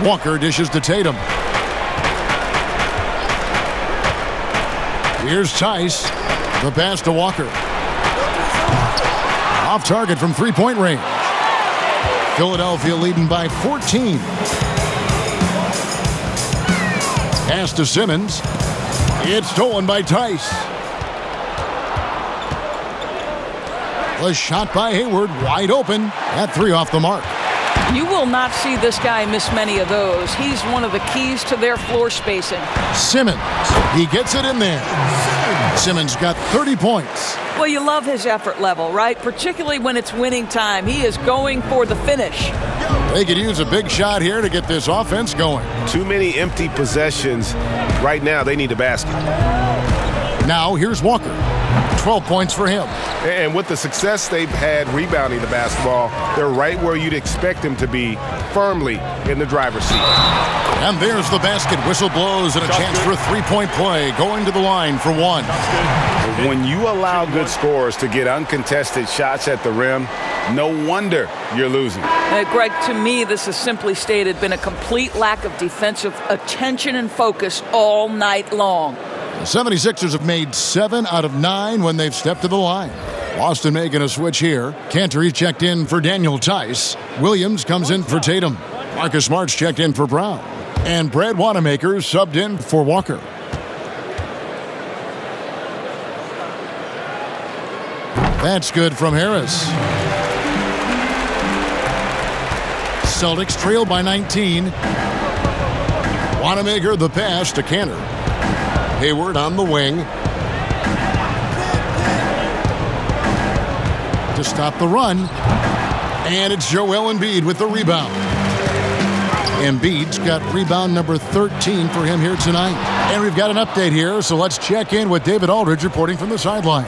Walker dishes to Tatum. Here's Tice. The pass to Walker. Off target from three-point range. Philadelphia leading by 14. Pass to Simmons. It's stolen by Tice. The shot by Hayward, wide open. At three off the mark. You will not see this guy miss many of those. He's one of the keys to their floor spacing. Simmons, he gets it in there. Simmons got 30 points. Well, you love his effort level, right? Particularly when it's winning time. He is going for the finish. They could use a big shot here to get this offense going. Too many empty possessions. Right now, they need a basket. Now, here's Walker. 12 points for him. And with the success they've had rebounding the basketball, they're right where you'd expect them to be, firmly in the driver's seat. And there's the basket. Whistle blows and a chance for a three-point play. Going to the line for one. When you allow good scorers to get uncontested shots at the rim, no wonder you're losing. Greg, to me, this has simply stated been a complete lack of defensive attention and focus all night long. The 76ers have made 7 out of 9 when they've stepped to the line. Boston making a switch here. Cantor checked in for Daniel Tice. Williams comes in for Tatum. Marcus Smart's checked in for Brown. And Brad Wanamaker subbed in for Walker. That's good from Harris. Celtics trail by 19. Wanamaker the pass to Cantor. Hayward on the wing. To stop the run. And it's Joel Embiid with the rebound. Embiid's got rebound number 13 for him here tonight. And we've got an update here, so let's check in with David Aldridge reporting from the sideline.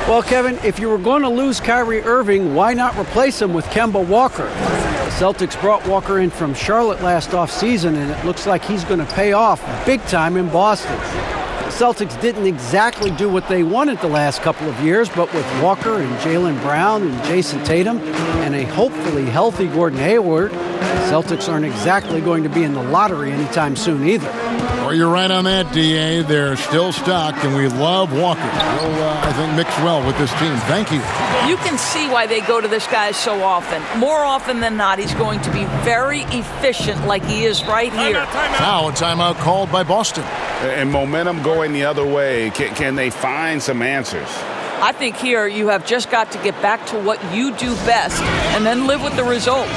Well, Kevin, if you were going to lose Kyrie Irving, why not replace him with Kemba Walker? The Celtics brought Walker in from Charlotte last offseason, and it looks like he's going to pay off big time in Boston. The Celtics didn't exactly do what they wanted the last couple of years, but with Walker and Jaylen Brown and Jason Tatum and a hopefully healthy Gordon Hayward, the Celtics aren't exactly going to be in the lottery anytime soon either. Well, you're right on that, D.A. They're still stocked, and we love Walker. He'll, I think, mix well with this team. Thank you. You can see why they go to this guy so often. More often than not, he's going to be very efficient like he is right here. Now a timeout called by Boston. And momentum going the other way. Can they find some answers? I think here you have just got to get back to what you do best and then live with the results.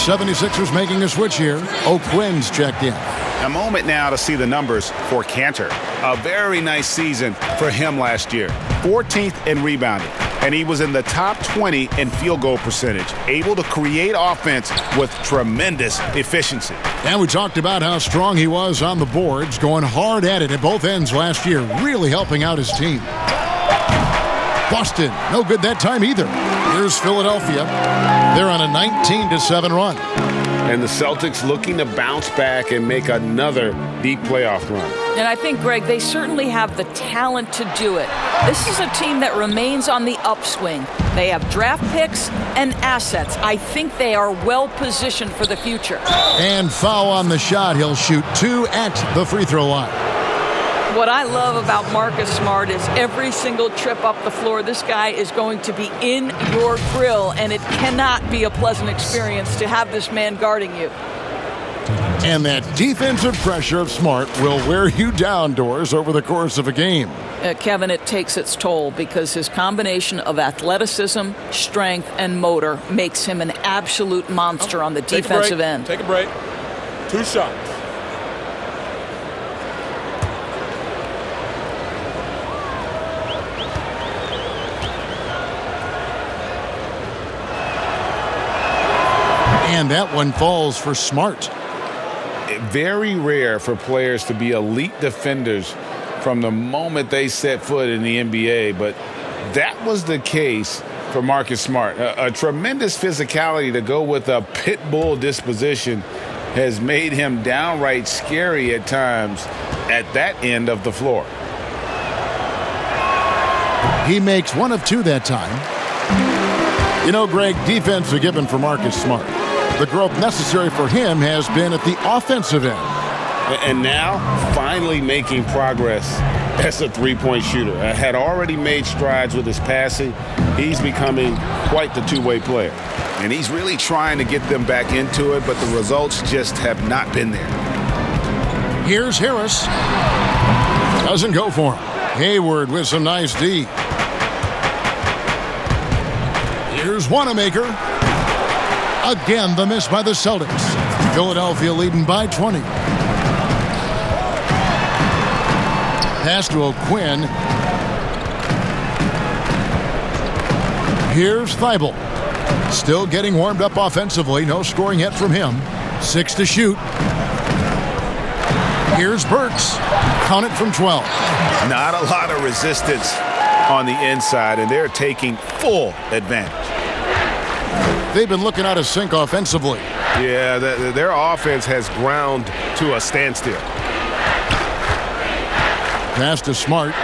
The 76ers making a switch here. O'Quinn's checked in. A moment now to see the numbers for Cantor. A very nice season for him last year. 14th in rebounding, and he was in the top 20 in field goal percentage, able to create offense with tremendous efficiency. And we talked about how strong he was on the boards, going hard at it at both ends last year, really helping out his team. Boston, no good that time either. Here's Philadelphia. They're on a 19-7 run. And the Celtics looking to bounce back and make another deep playoff run. And I think, Greg, they certainly have the talent to do it. This is a team that remains on the upswing. They have draft picks and assets. I think they are well positioned for the future. And foul on the shot. He'll shoot 2 at the free throw line. What I love about Marcus Smart is every single trip up the floor, this guy is going to be in your grill, and it cannot be a pleasant experience to have this man guarding you. And that defensive pressure of Smart will wear you down, Doors, over the course of a game. Kevin, it takes its toll because his combination of athleticism, strength, and motor makes him an absolute monster on the defensive end. Take a break. 2 shots. And that one falls for Smart. Very rare for players to be elite defenders from the moment they set foot in the NBA, but that was the case for Marcus Smart. A tremendous physicality to go with a pit bull disposition has made him downright scary at times at that end of the floor. He makes 1 of 2 that time. You know, Greg, defense a given for Marcus Smart. The growth necessary for him has been at the offensive end. And now, finally making progress as a three-point shooter. Had already made strides with his passing. He's becoming quite the two-way player. And he's really trying to get them back into it, but the results just have not been there. Here's Harris. Doesn't go for him. Hayward with some nice D. Here's Wanamaker. Again, the miss by the Celtics. Philadelphia leading by 20. Pass to O'Quinn. Here's Thibault. Still getting warmed up offensively. No scoring yet from him. 6 to shoot. Here's Burks. Count it from 12. Not a lot of resistance on the inside, and they're taking full advantage. They've been looking out of sync offensively. Yeah, their offense has ground to a standstill. Pass to Smart.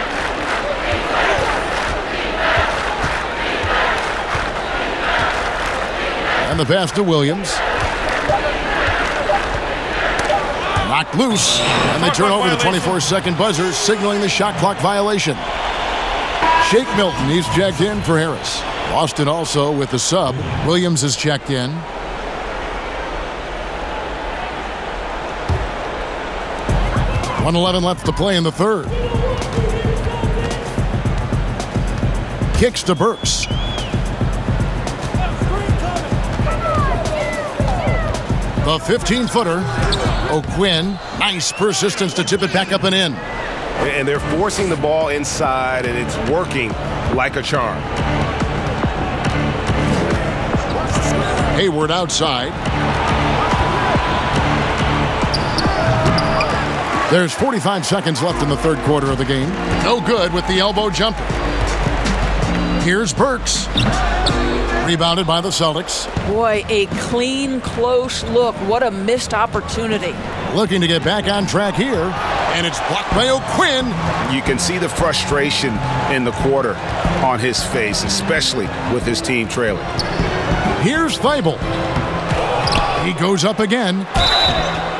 And the pass to Williams. Knocked loose. And they turn over the 24-second buzzer, signaling the shot clock violation. Shake Milton, he's checked in for Harris. Boston also with the sub. Williams is checked in. .111 left to play in the third. Kicks to Burks. The 15-footer. O'Quinn. Nice persistence to tip it back up and in. And they're forcing the ball inside, and it's working like a charm. Hayward outside. There's 45 seconds left in the third quarter of the game. No good with the elbow jumper. Here's Burks. Rebounded by the Celtics. Boy, a clean, close look. What a missed opportunity. Looking to get back on track here. And it's blocked by O'Quinn. You can see the frustration in the quarter on his face, especially with his team trailing. Here's Thibault. He goes up again.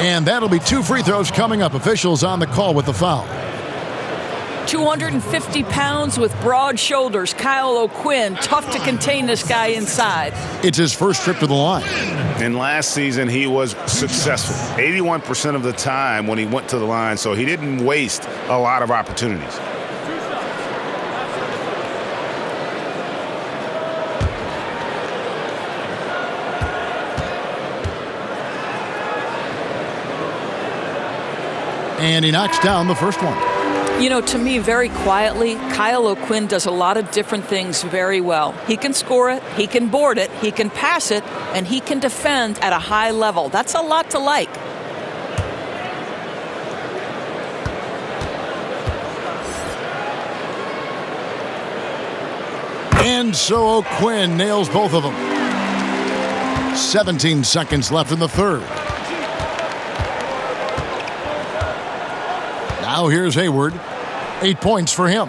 And that'll be 2 free throws coming up. Officials on the call with the foul. 250 pounds with broad shoulders. Kyle O'Quinn, tough to contain this guy inside. It's his first trip to the line. And last season, he was successful 81% of the time when he went to the line, so he didn't waste a lot of opportunities. And he knocks down the first one. You know, to me, very quietly, Kyle O'Quinn does a lot of different things very well. He can score it, he can board it, he can pass it, and he can defend at a high level. That's a lot to like. And so O'Quinn nails both of them. 17 seconds left in the third. Now here's Hayward. 8 points for him.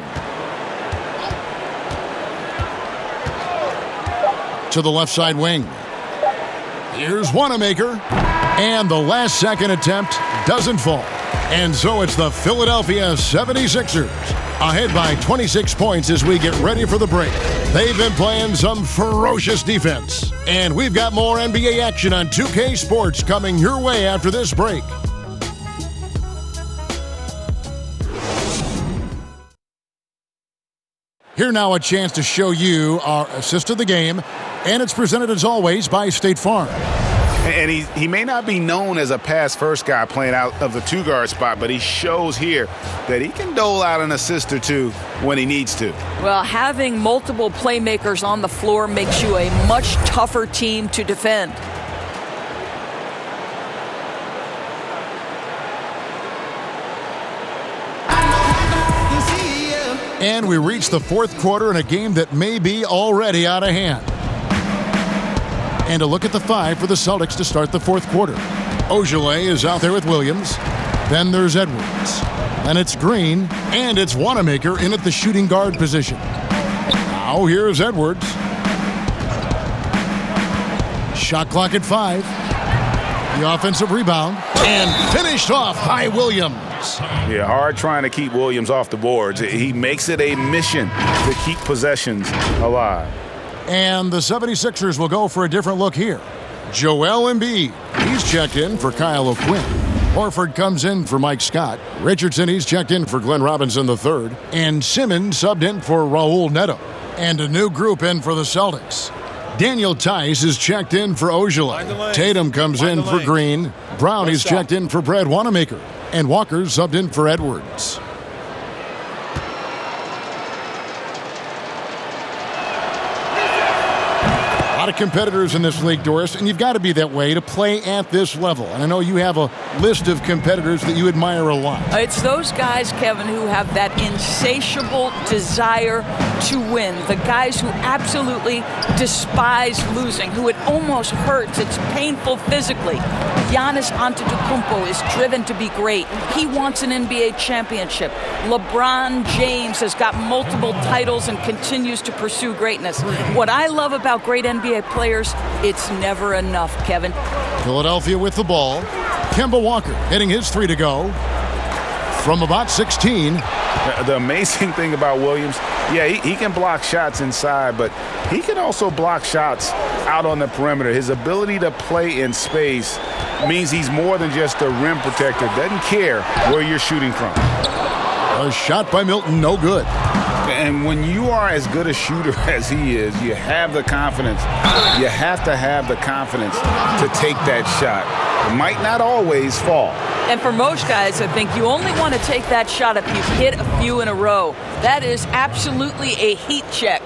To the left side wing. Here's Wanamaker. And the last second attempt doesn't fall. And so it's the Philadelphia 76ers ahead by 26 points as we get ready for the break. They've been playing some ferocious defense. And we've got more NBA action on 2K Sports coming your way after this break. Here now a chance to show you our assist of the game, and it's presented as always by State Farm. And he may not be known as a pass-first guy playing out of the two-guard spot, but he shows here that he can dole out an assist or two when he needs to. Well, having multiple playmakers on the floor makes you a much tougher team to defend. And we reach the fourth quarter in a game that may be already out of hand. And a look at the five for the Celtics to start the fourth quarter. Ogilvy is out there with Williams. Then there's Edwards. And it's Green. And it's Wanamaker in at the shooting guard position. Now here's Edwards. Shot clock at 5. The offensive rebound. And finished off by Williams. Yeah, hard trying to keep Williams off the boards. He makes it a mission to keep possessions alive. And the 76ers will go for a different look here. Joel Embiid, he's checked in for Kyle O'Quinn. Horford comes in for Mike Scott. Richardson, he's checked in for Glenn Robinson III. And Simmons subbed in for Raul Neto. And a new group in for the Celtics. Daniel Tice is checked in for Ogilvy. Tatum comes in for Green. Brown is checked in for Brad Wanamaker. And Walker subbed in for Edwards. A lot of competitors in this league, Doris, and you've got to be that way to play at this level. And I know you have a list of competitors that you admire a lot. It's those guys, Kevin, who have that insatiable desire to win. The guys who absolutely despise losing, who it almost hurts. It's painful physically. Giannis Antetokounmpo is driven to be great. He wants an NBA championship. LeBron James has got multiple titles and continues to pursue greatness. What I love about great NBA players, it's never enough, Kevin. Philadelphia with the ball. Kemba Walker hitting his 3 to go from about 16. The amazing thing about Williams, yeah, he can block shots inside, but he can also block shots out on the perimeter. His ability to play in space means he's more than just a rim protector. Doesn't care where you're shooting from. A shot by Milton, no good. And when you are as good a shooter as he is, you have the confidence. You have to have the confidence to take that shot. It might not always fall. And for most guys, I think you only want to take that shot if you've hit a few in a row. That is absolutely a heat check.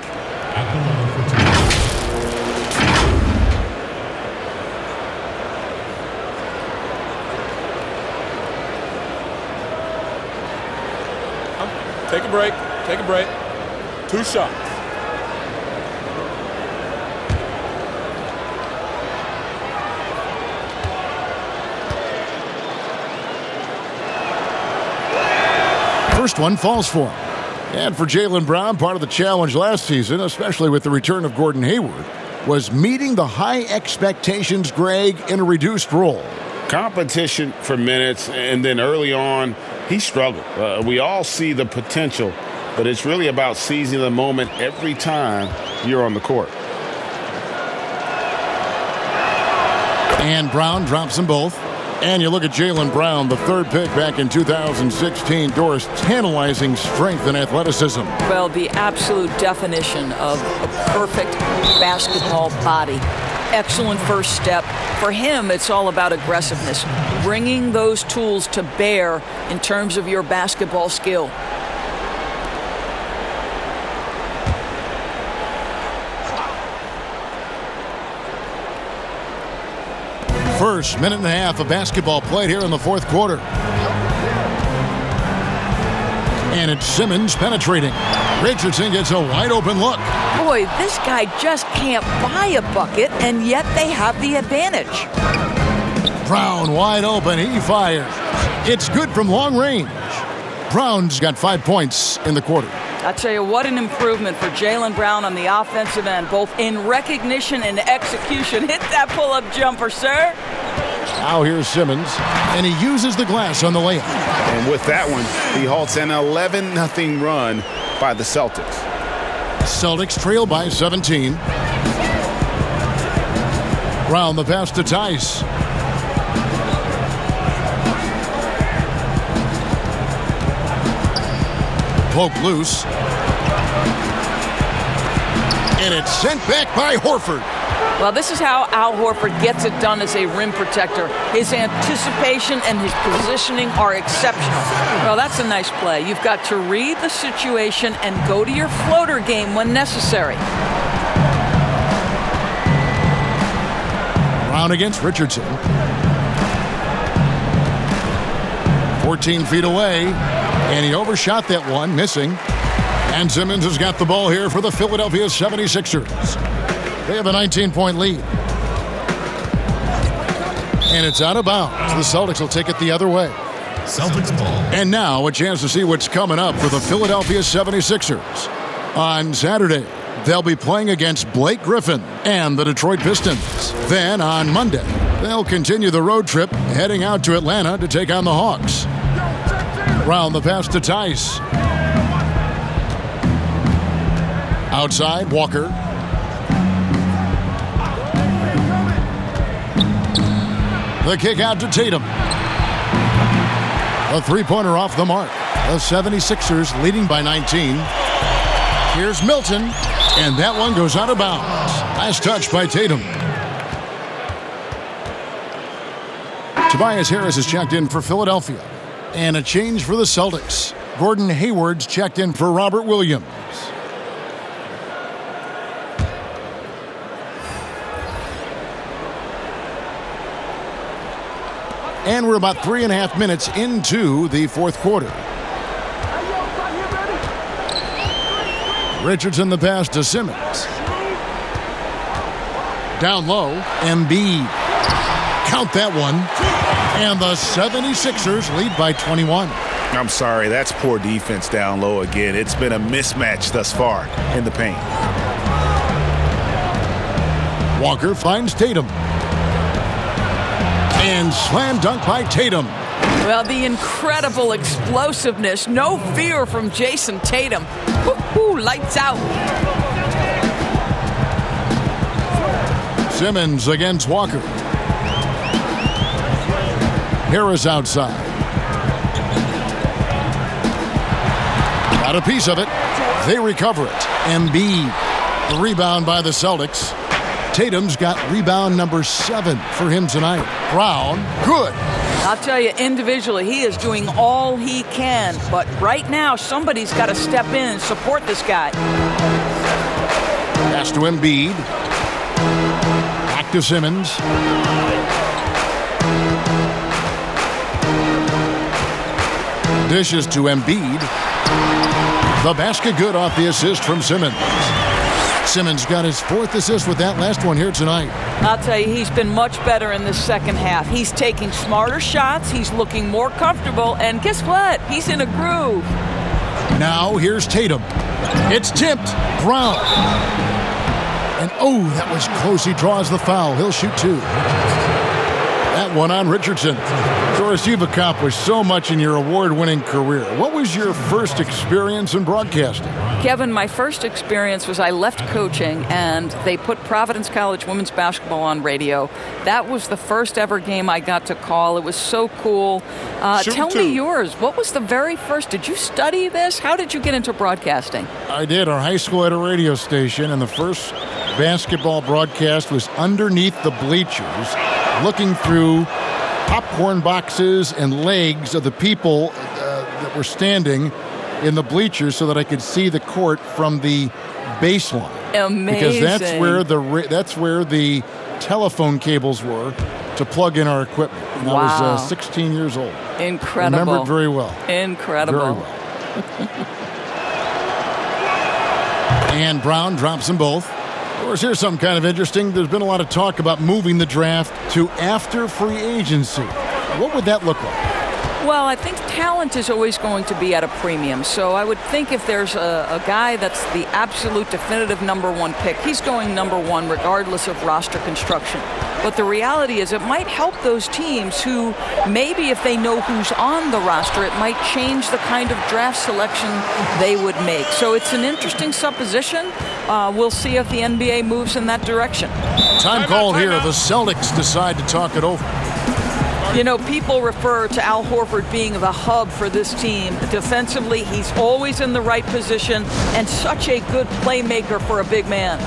Take a break. Take a break. 2 shots. First one falls for him. And for Jaylen Brown, part of the challenge last season, especially with the return of Gordon Hayward, was meeting the high expectations, Greg, in a reduced role. Competition for minutes, and then early on, he struggled. We all see the potential, but it's really about seizing the moment every time you're on the court. And Brown drops them both. And you look at Jaylen Brown, the 3rd pick back in 2016. Doris, tantalizing strength and athleticism. Well, the absolute definition of a perfect basketball body. Excellent first step. For him, it's all about aggressiveness, bringing those tools to bear in terms of your basketball skill. First minute and a half of basketball played here in the fourth quarter. And it's Simmons penetrating. Richardson gets a wide open look. Boy, this guy just can't buy a bucket, and yet they have the advantage. Brown wide open. He fires. It's good from long range. Brown's got 5 points in the quarter. I tell you, what an improvement for Jaylen Brown on the offensive end, both in recognition and execution. Hit that pull-up jumper, sir. Now here's Simmons, and he uses the glass on the layup. And with that one, he halts an 11-0 run by the Celtics. Celtics trail by 17. Brown the pass to Tice. Poke loose. And it's sent back by Horford. Well, this is how Al Horford gets it done as a rim protector. His anticipation and his positioning are exceptional. Well, that's a nice play. You've got to read the situation and go to your floater game when necessary. Brown against Richardson. 14 feet away, and he overshot that one, missing. And Simmons has got the ball here for the Philadelphia 76ers. They have a 19-point lead. And it's out of bounds. The Celtics will take it the other way. Celtics ball. And now a chance to see what's coming up for the Philadelphia 76ers. On Saturday, they'll be playing against Blake Griffin and the Detroit Pistons. Then on Monday, they'll continue the road trip, heading out to Atlanta to take on the Hawks. Round the pass to Tice. Outside, Walker. The kick out to Tatum. A three-pointer off the mark. The 76ers leading by 19. Here's Milton, and that one goes out of bounds. Last touch by Tatum. Tobias Harris is checked in for Philadelphia. And a change for the Celtics. Gordon Hayward's checked in for Robert Williams. And we're about 3.5 minutes into the fourth quarter. Richardson the pass to Simmons. Down low, Embiid. Count that one. And the 76ers lead by 21. I'm sorry, that's poor defense down low again. It's been a mismatch thus far in the paint. Walker finds Tatum. And slam dunk by Tatum. Well, the incredible explosiveness, no fear from Jason Tatum. Woo-hoo, lights out. Simmons against Walker. Harris outside. Got a piece of it. They recover it. Embiid. The rebound by the Celtics. Tatum's got rebound number 7 for him tonight. Brown, good. I'll tell you, individually, he is doing all he can. But right now, somebody's got to step in and support this guy. Pass to Embiid. Back to Simmons. Dishes to Embiid. The basket good off the assist from Simmons. Simmons got his 4th assist with that last one here tonight. I'll tell you, he's been much better in the second half. He's taking smarter shots. He's looking more comfortable. And guess what? He's in a groove. Now here's Tatum. It's tipped. Brown. And oh, that was close. He draws the foul. He'll shoot 2. That one on Richardson. Doris, you've accomplished so much in your award-winning career. What was your first experience in broadcasting? Kevin, my first experience was I left coaching and they put Providence College women's basketball on radio. That was the first ever game I got to call. It was so cool. Tell me yours. What was the very first? Did you study this? How did you get into broadcasting? I did. Our high school had a radio station, and the first basketball broadcast was underneath the bleachers, looking through popcorn boxes and legs of the people that were standing in the bleachers so that I could see the court from the baseline. Amazing. Because that's where the telephone cables were. to plug in our equipment. And I was 16 years old. Incredible. Remember it very well. Incredible. Very well. And Brown drops them both. Of course, here's something kind of interesting. There's been a lot of talk about moving the draft to after free agency. What would that look like? Well, I think talent is always going to be at a premium. So I would think if there's a guy that's the absolute definitive #1 pick, he's going #1 regardless of roster construction. But the reality is it might help those teams who maybe if they know who's on the roster, it might change the kind of draft selection they would make. So it's an interesting supposition. We'll see if the NBA moves in that direction. Time call here. The Celtics decide to talk it over. You know, people refer to Al Horford being the hub for this team. Defensively, he's always in the right position and such a good playmaker for a big man.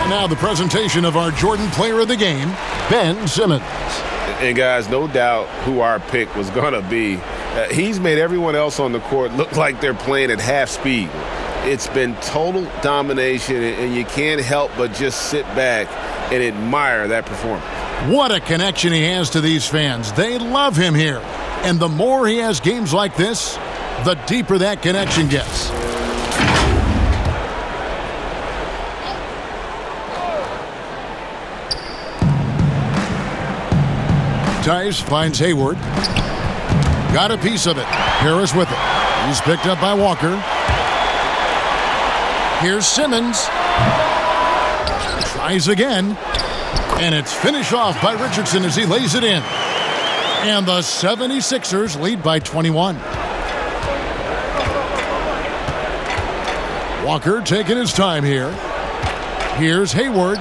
Now the presentation of our Jordan Player of the Game, Ben Simmons. And guys, no doubt who our pick was going to be. He's made everyone else on the court look like they're playing at half speed. It's been total domination, and you can't help but just sit back and admire that performance. What a connection he has to these fans. They love him here. And the more he has games like this, the deeper that connection gets. Tice finds Hayward. Got a piece of it. Harris with it. He's picked up by Walker. Here's Simmons. Tries again. And it's finished off by Richardson as he lays it in. And the 76ers lead by 21. Walker taking his time here. Here's Hayward.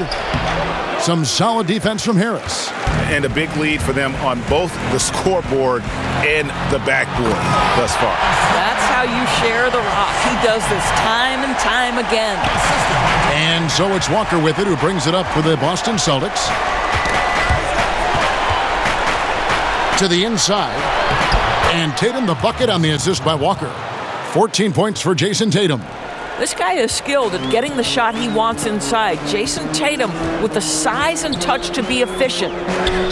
Some solid defense from Harris. And a big lead for them on both the scoreboard and the backboard thus far. That's how you share the rock. He does this time and time again. And so it's Walker with it who brings it up for the Boston Celtics. To the inside. And Tatum the bucket on the assist by Walker. 14 points for Jason Tatum. This guy is skilled at getting the shot he wants inside. Jason Tatum with the size and touch to be efficient.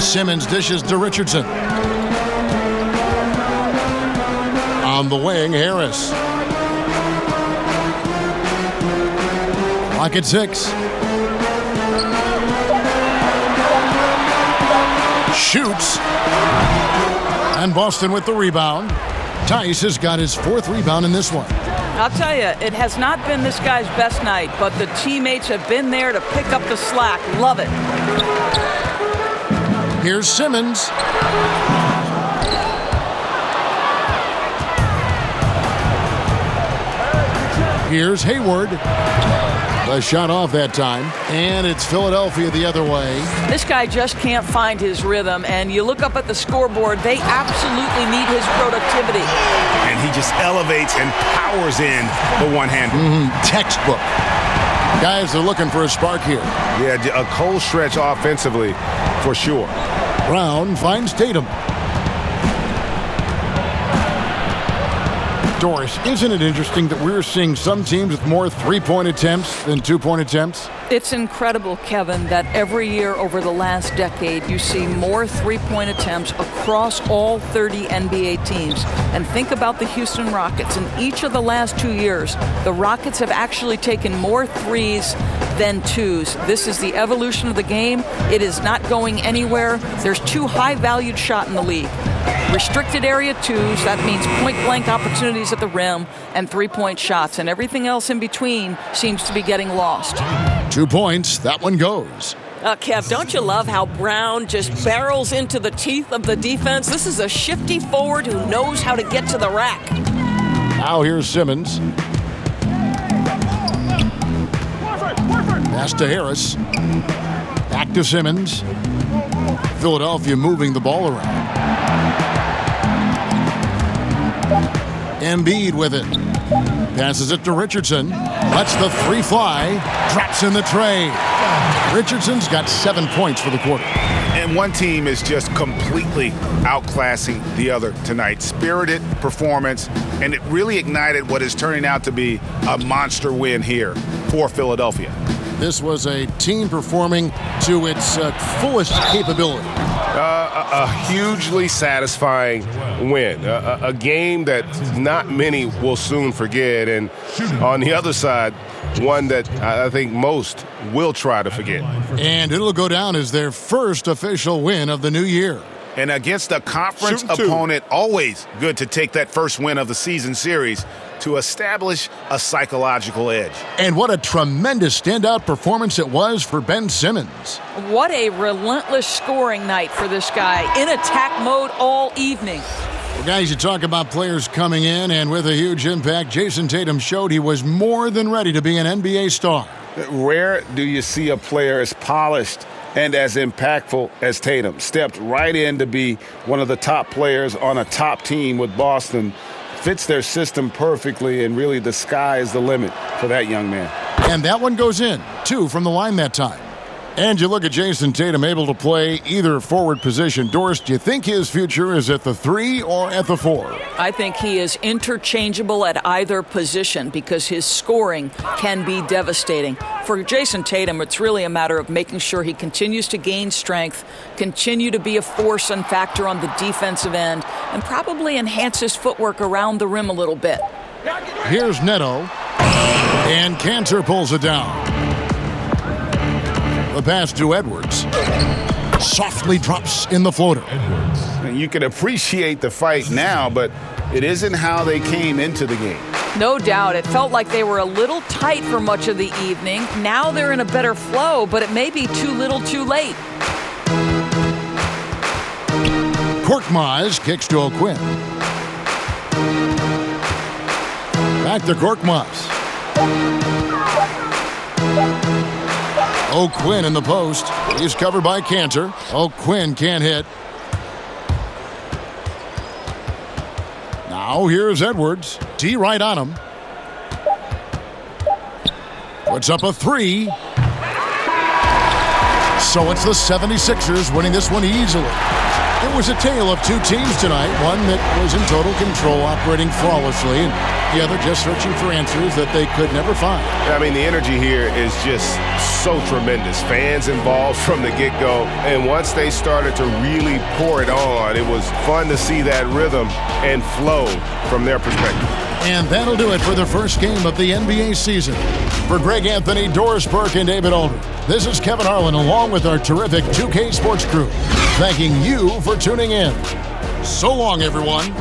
Simmons dishes to Richardson. On the wing, Harris. Clock at 6. Shoots. And Boston with the rebound. Tice has got his 4th rebound in this one. I'll tell you, it has not been this guy's best night, but the teammates have been there to pick up the slack. Love it. Here's Simmons. Here's Hayward. The shot off that time, and it's Philadelphia the other way. This guy just can't find his rhythm, and you look up at the scoreboard, they absolutely need his productivity. And he just elevates and powers in the one-hander. Textbook. Guys are looking for a spark here. Yeah, a cold stretch offensively for sure. Brown finds Tatum. Doris, isn't it interesting that we're seeing some teams with more 3-point attempts than 2-point attempts? It's incredible, Kevin, that every year over the last decade you see more 3-point attempts across all 30 NBA teams. And think about the Houston Rockets. In each of the last 2 years, the Rockets have actually taken more threes than twos. This is the evolution of the game. It is not going anywhere. There's 2 high-valued shots in the league. Restricted area twos, that means point-blank opportunities at the rim and three-point shots, and everything else in between seems to be getting lost. 2 points, that one goes. Kev, don't you love how Brown just barrels into the teeth of the defense? This is a shifty forward who knows how to get to the rack. Now here's Simmons. Pass to Harris. Back to Simmons. Philadelphia moving the ball around. Embiid with it. Passes it to Richardson. Lets the three fly. Drops in the tray. Richardson's got 7 points for the quarter. And one team is just completely outclassing the other tonight. Spirited performance, and it really ignited what is turning out to be a monster win here for Philadelphia. This was a team performing to its fullest capability. A hugely satisfying win. A game that not many will soon forget. And on the other side, one that I think most will try to forget. And it'll go down as their first official win of the new year. And against a conference opponent, always good to take that first win of the season series to establish a psychological edge. And what a tremendous standout performance it was for Ben Simmons. What a relentless scoring night for this guy, in attack mode all evening. Well, guys, you talk about players coming in, and with a huge impact, Jason Tatum showed he was more than ready to be an NBA star. Rare do you see a player as polished and as impactful as Tatum. Stepped right in to be one of the top players on a top team with Boston. Fits their system perfectly, and really the sky is the limit for that young man. And that one goes in, 2 from the line that time. And you look at Jason Tatum able to play either forward position. Doris, do you think his future is at the 3 or at the 4? I think he is interchangeable at either position because his scoring can be devastating. For Jason Tatum, it's really a matter of making sure he continues to gain strength, continue to be a force and factor on the defensive end, and probably enhance his footwork around the rim a little bit. Here's Neto, and Cantor pulls it down. The pass to Edwards. Softly drops in the floater. And you can appreciate the fight now, but it isn't how they came into the game. No doubt. It felt like they were a little tight for much of the evening. Now they're in a better flow, but it may be too little too late. Korkmaz kicks to O'Quinn. Back to Korkmaz. O'Quinn in the post. He's covered by Cantor. O'Quinn can't hit. Now here's Edwards. D right on him. Puts up a 3. So it's the 76ers winning this one easily. It was a tale of 2 teams tonight. One that was in total control, operating flawlessly, and the other just searching for answers that they could never find. I mean, the energy here is just so tremendous. Fans involved from the get-go, and once they started to really pour it on, it was fun to see that rhythm and flow from their perspective. And that'll do it for the first game of the NBA season. For Greg Anthony, Doris Burke, and David Aldridge, this is Kevin Harlan along with our terrific 2K Sports crew, thanking you for tuning in. So long, everyone.